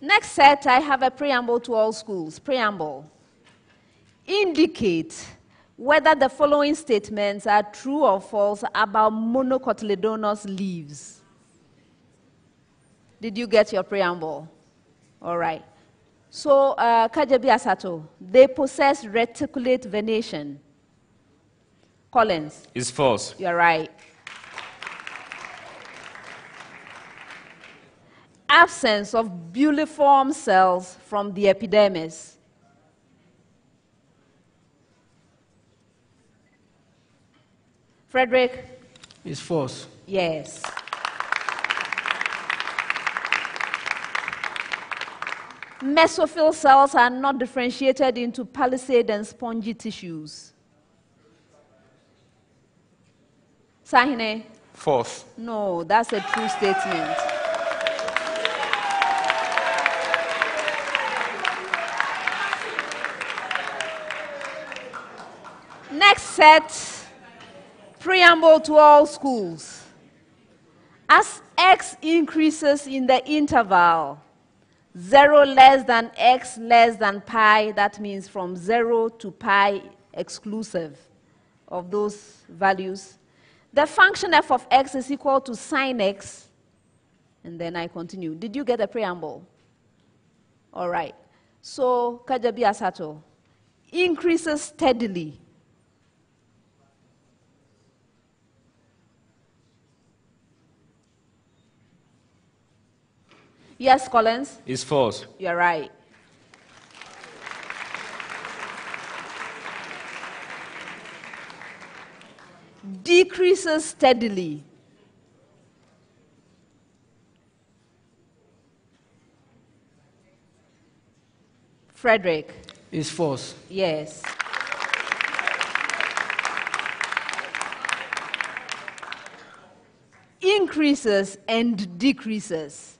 Next set, I have a preamble to all schools. Preamble. Indicate whether the following statements are true or false about monocotyledonous leaves. Did you get your preamble? All right. So, KADJEBI-ASATO, they possess reticulate venation. Collins? It's false. You're right. Absence of builliform cells from the epidermis. Frederick? It's false. Yes. Mesophyll cells are not differentiated into palisade and spongy tissues. Sahine? False. No, that's a true statement. Next set, preamble to all schools. As x increases in the interval 0 less than x less than pi, that means from 0 to pi exclusive of those values, the function f of x is equal to sine x, and then I continue. Did you get a preamble? All right. So, KADJEBI-ASATO, increases steadily. Yes, Collins? It's false. You're right. Decreases steadily. Frederick? It's false. Yes. Increases and decreases.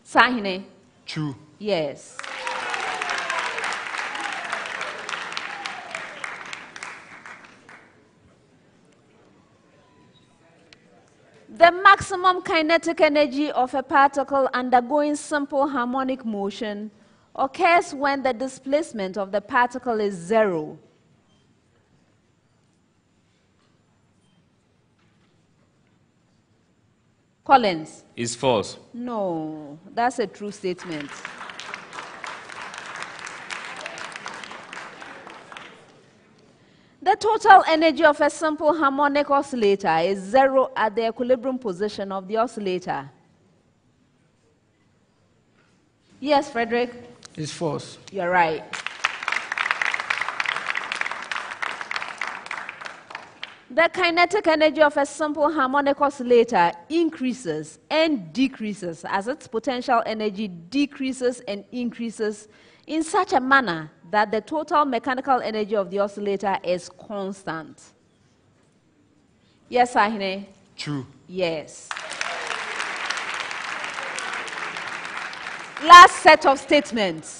Sahine? True. Yes. The maximum kinetic energy of a particle undergoing simple harmonic motion occurs when the displacement of the particle is 0. Collins? It's false. No, that's a true statement. The total energy of a simple harmonic oscillator is 0 at the equilibrium position of the oscillator. Yes, Frederick? It's false. You're right. The kinetic energy of a simple harmonic oscillator increases and decreases as its potential energy decreases and increases in such a manner that the total mechanical energy of the oscillator is constant. Yes, Sahine? True. Yes. Last set of statements.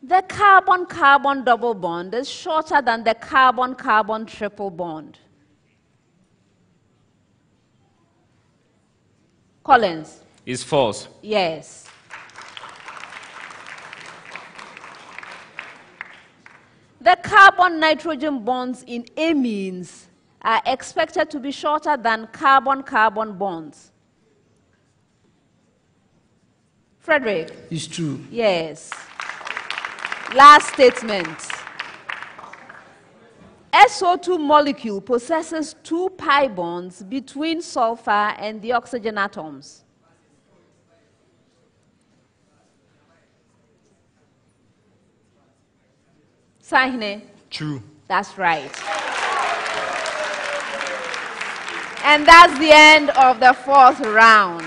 The carbon-carbon double bond is shorter than the carbon-carbon triple bond. Collins? It's false. Yes. The carbon-nitrogen bonds in amines are expected to be shorter than carbon-carbon bonds. Frederick? It's true. Yes. Last statement. SO2 molecule possesses 2 pi bonds between sulfur and the oxygen atoms. Sahine? True. That's right. And that's the end of the 4th round.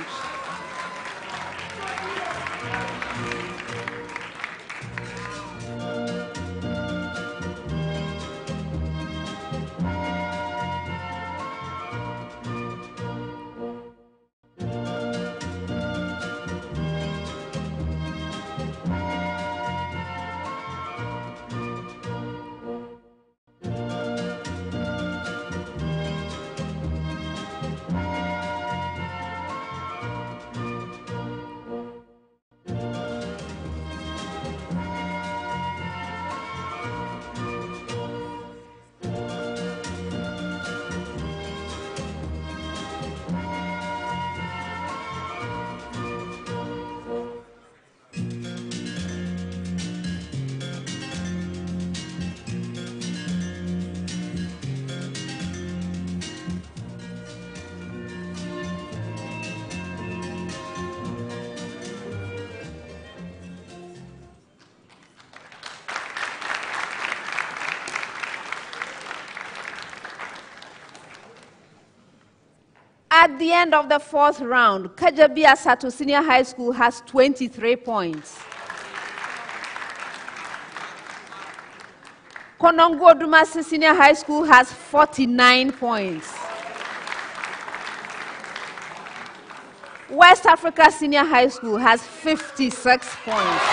At the end of the 4th round, KADJEBI-ASATO Senior High School has 23 points. KONONGO-ODUMASE Senior High School has 49 points. West Africa Senior High School has 56 points.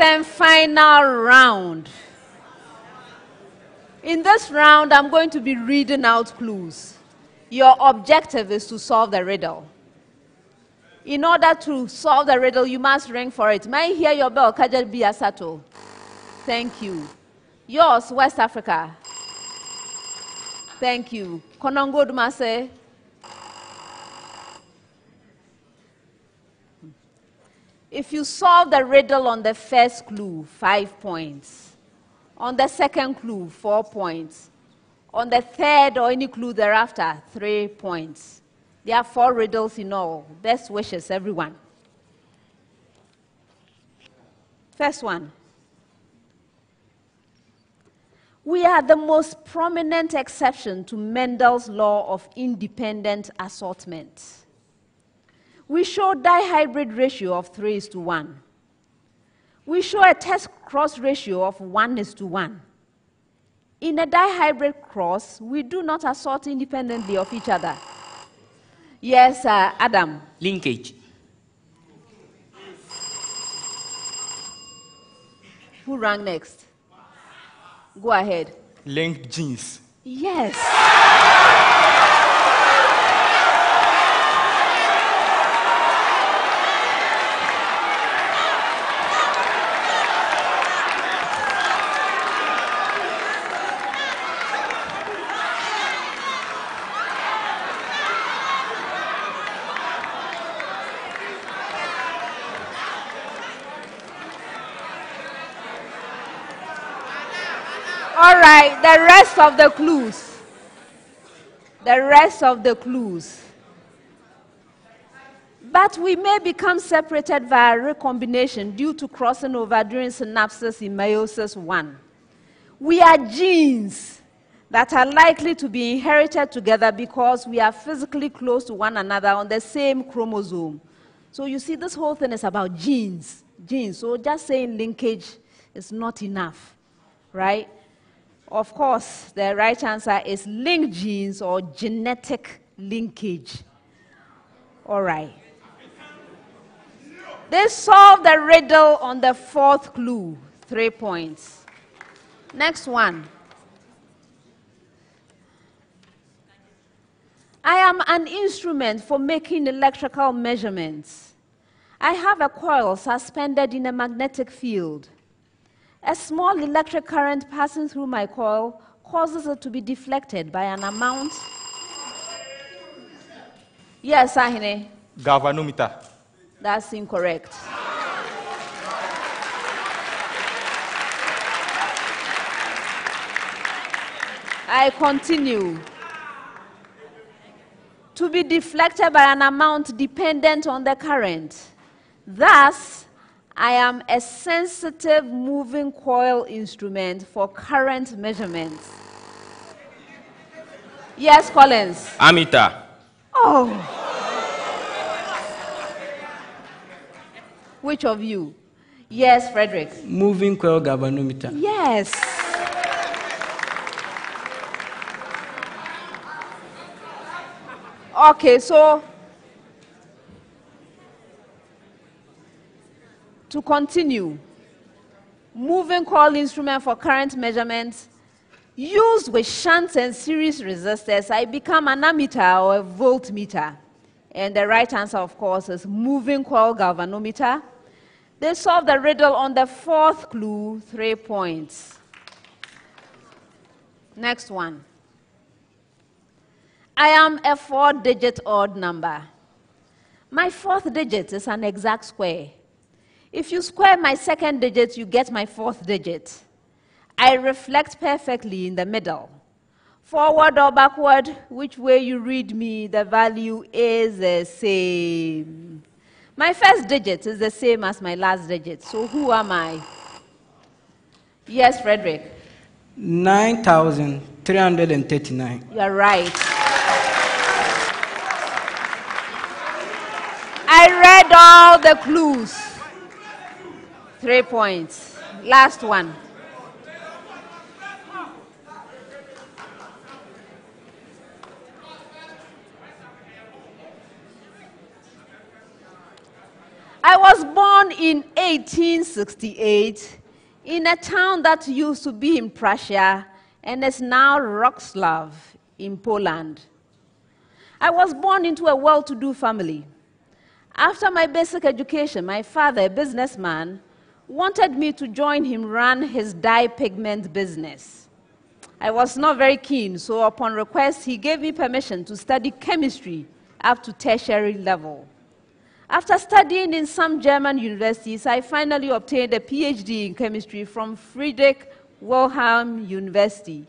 And final round. In this round, I'm going to be reading out clues. Your objective is to solve the riddle. In order to solve the riddle, you must ring for it. May I hear your bell, KADJEBI-ASATO? Thank you. Yours, West Africa. Thank you. KONONGO-ODUMASE. If you solve the riddle on the first clue, 5 points. On the second clue, 4 points. On the third or any clue thereafter, 3 points. There are 4 riddles in all. Best wishes, everyone. First one. We are the most prominent exception to Mendel's law of independent assortment. We show dihybrid ratio of 3:1. We show a test cross ratio of 1:1. In a dihybrid cross, we do not assort independently of each other. Yes, Adam. Linkage. Who rang next? Go ahead. Linked genes. Yes. All right, the rest of the clues. The rest of the clues. But we may become separated via recombination due to crossing over during synapses in meiosis 1. We are genes that are likely to be inherited together because we are physically close to one another on the same chromosome. So you see, this whole thing is about genes. Genes. So just saying linkage is not enough, right? Of course, the right answer is linked genes or genetic linkage. All right. They solved the riddle on the fourth clue. 3 points. Next one. I am an instrument for making electrical measurements. I have a coil suspended in a magnetic field. A small electric current passing through my coil causes it to be deflected by an amount. Yes, Ahine. Galvanometer. That's incorrect. I continue. To be deflected by an amount dependent on the current. Thus, I am a sensitive moving coil instrument for current measurements. Yes, Collins. Ammeter. Oh. Which of you? Yes, Frederick. Moving coil galvanometer. Yes. Okay, so to continue, moving coil instrument for current measurements, used with shunt and series resistors, I become an ammeter or a voltmeter. And the right answer, of course, is moving coil galvanometer. They solved the riddle on the fourth clue, 3 points. Next one. I am a 4-digit odd number. My fourth digit is an exact square. If you square my second digit, you get my fourth digit. I reflect perfectly in the middle. Forward or backward, which way you read me, the value is the same. My first digit is the same as my last digit. So who am I? Yes, Frederick. 9,339. You're right. I read all the clues. 3 points. Last one. I was born in 1868 in a town that used to be in Prussia and is now Wrocław in Poland. I was born into a well-to-do family. After my basic education, my father, a businessman, wanted me to join him run his dye pigment business. I was not very keen, so upon request, he gave me permission to study chemistry up to tertiary level. After studying in some German universities, I finally obtained a PhD in chemistry from Friedrich Wilhelm University.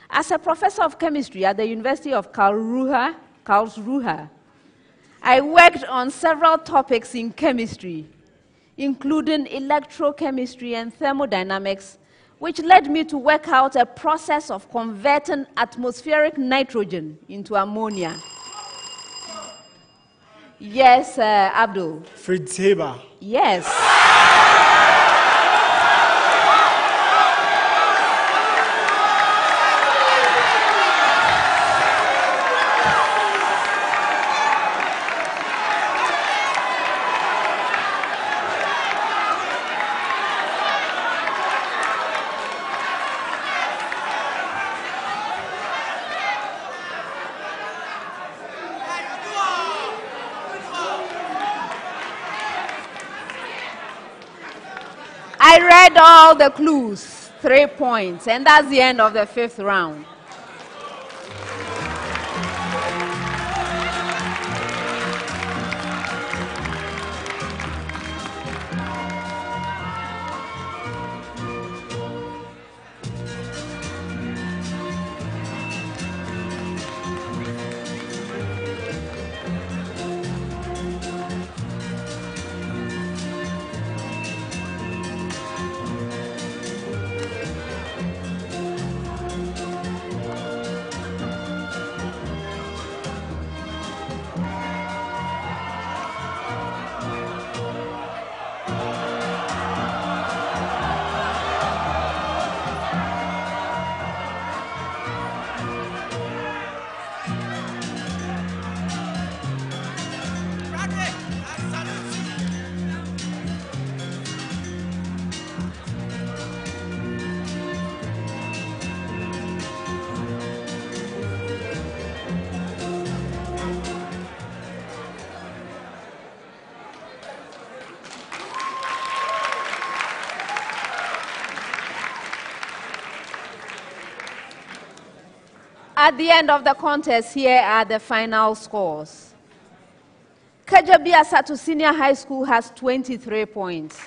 As a professor of chemistry at the University of Karlsruhe, I worked on several topics in chemistry, including electrochemistry and thermodynamics, which led me to work out a process of converting atmospheric nitrogen into ammonia. Yes, Abdul. Fritz Haber. Yes. I read all the clues, 3 points, and that's the end of the 5th round. At the end of the contest, here are the final scores. KADJEBI-ASATO Senior High School has 23 points.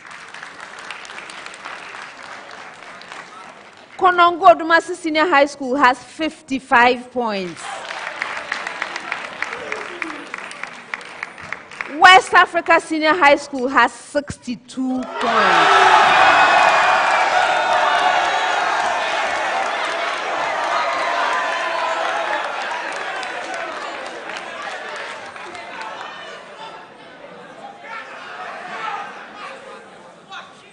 KONONGO-ODUMASE Senior High School has 55 points. West Africa Senior High School has 62 points.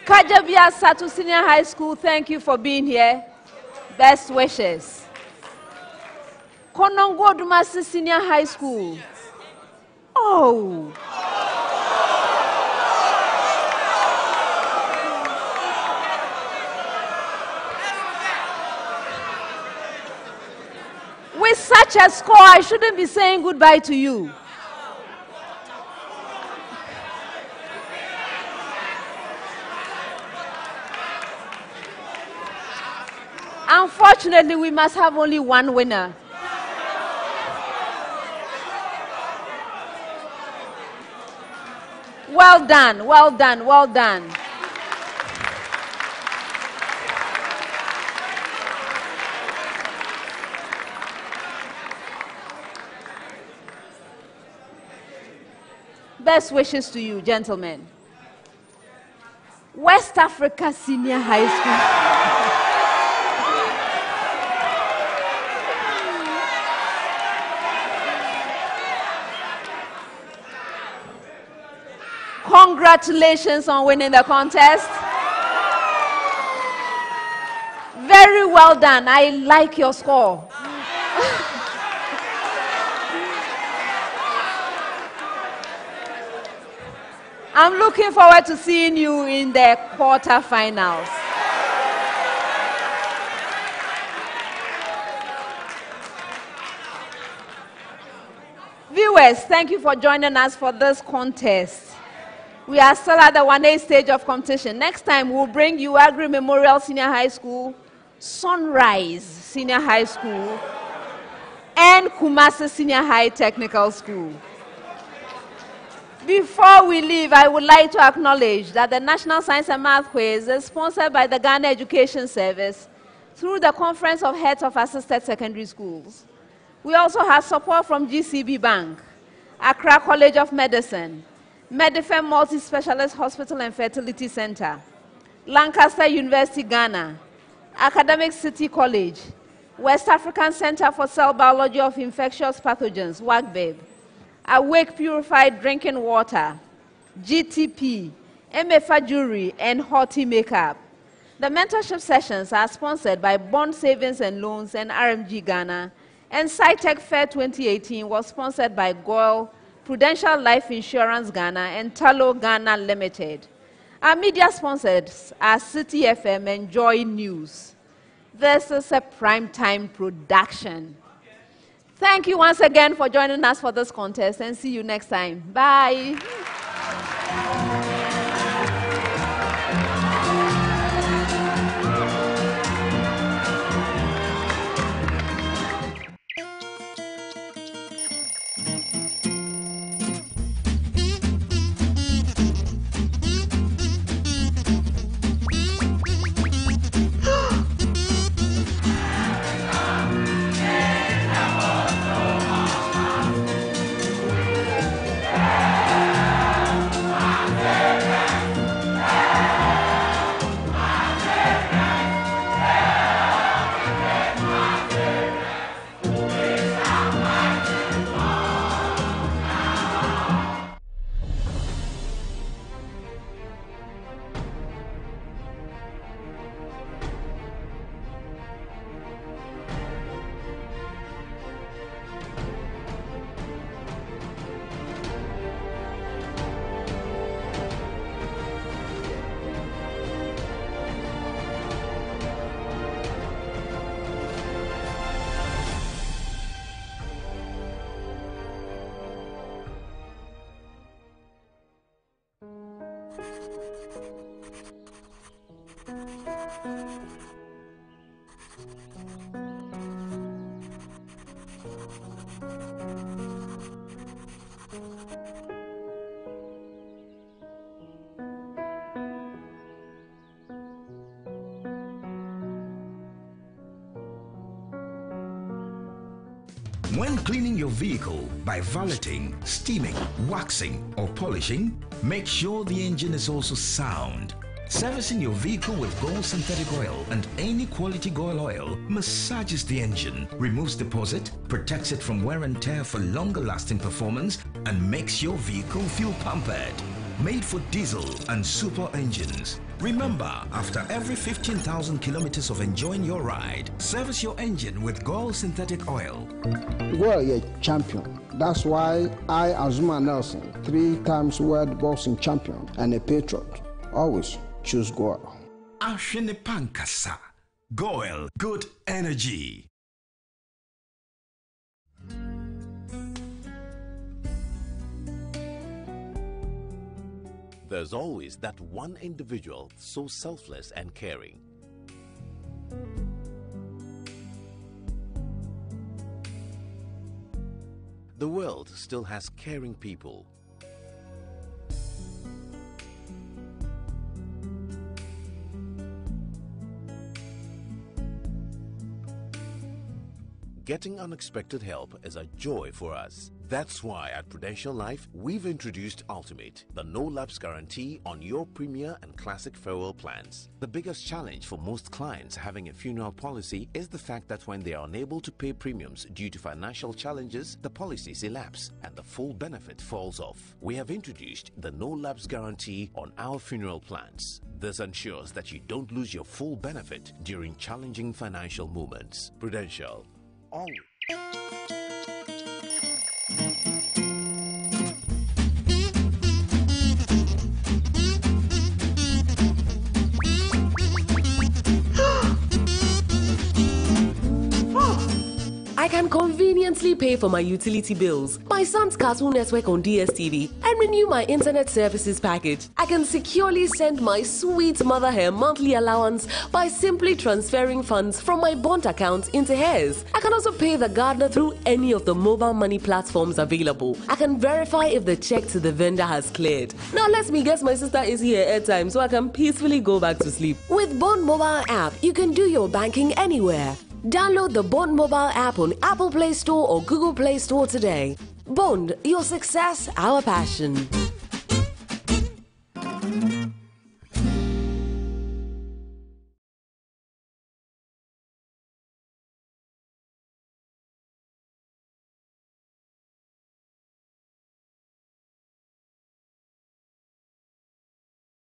KADJEBI-ASATO Senior High School, thank you for being here. Best wishes. KONONGO-ODUMASE Senior High School. Oh. With such a score, I shouldn't be saying goodbye to you. Unfortunately, we must have only one winner. Well done, well done, well done. Best wishes to you, gentlemen. West Africa Senior High School. Congratulations on winning the contest. Very well done. I like your score. I'm looking forward to seeing you in the quarterfinals. Viewers, thank you for joining us for this contest. We are still at the 1A stage of competition. Next time, we'll bring you Agri Memorial Senior High School, Sunrise Senior High School, and Kumasi Senior High Technical School. Before we leave, I would like to acknowledge that the National Science and Math Quiz is sponsored by the Ghana Education Service through the Conference of Heads of Assisted Secondary Schools. We also have support from GCB Bank, Accra College of Medicine, Medifem Multi-Specialist Hospital and Fertility Center, Lancaster University, Ghana, Academic City College, West African Center for Cell Biology of Infectious Pathogens, WACBIB, Awake Purified Drinking Water, GTP, MFA Jewelry, and Hoti Makeup. The mentorship sessions are sponsored by Bond Savings and Loans and RMG Ghana, and SciTech Fair 2018 was sponsored by GOIL, Prudential Life Insurance Ghana, and Talo Ghana Limited. Our media sponsors are City FM and Joy News. This is a primetime production. Thank you once again for joining us for this contest, and see you next time. Bye. When cleaning your vehicle by valeting, steaming, waxing, or polishing, make sure the engine is also sound. Servicing your vehicle with gold synthetic oil and any quality gold oil massages the engine, removes deposit, protects it from wear and tear for longer lasting performance, and makes your vehicle feel pampered. Made for diesel and super engines. Remember, after every 15,000 kilometers of enjoying your ride, service your engine with gold synthetic oil. Well, you're a champion. That's why I, Azuma Nelson, 3 times world boxing champion and a patriot, always choose Goil. Ashene Pankasa. Goil, good energy. There's always that one individual so selfless and caring. The world still has caring people. Getting unexpected help is a joy for us. That's why at Prudential Life, we've introduced Ultimate, the no-lapse guarantee on your Premier and Classic farewell plans. The biggest challenge for most clients having a funeral policy is the fact that when they are unable to pay premiums due to financial challenges, the policies elapse and the full benefit falls off. We have introduced the no-lapse guarantee on our funeral plans. This ensures that you don't lose your full benefit during challenging financial moments. Prudential. Always. I can conveniently pay for my utility bills, my son's Cartoon Network on DSTV, and renew my internet services package. I can securely send my sweet mother her monthly allowance by simply transferring funds from my bond account into hers. I can also pay the gardener through any of the mobile money platforms available. I can verify if the check to the vendor has cleared. Now let me guess my sister is here at time so I can peacefully go back to sleep. With Bond Mobile app, you can do your banking anywhere. Download the Bond Mobile app on Apple Play Store or Google Play Store today. Bond, your success, our passion.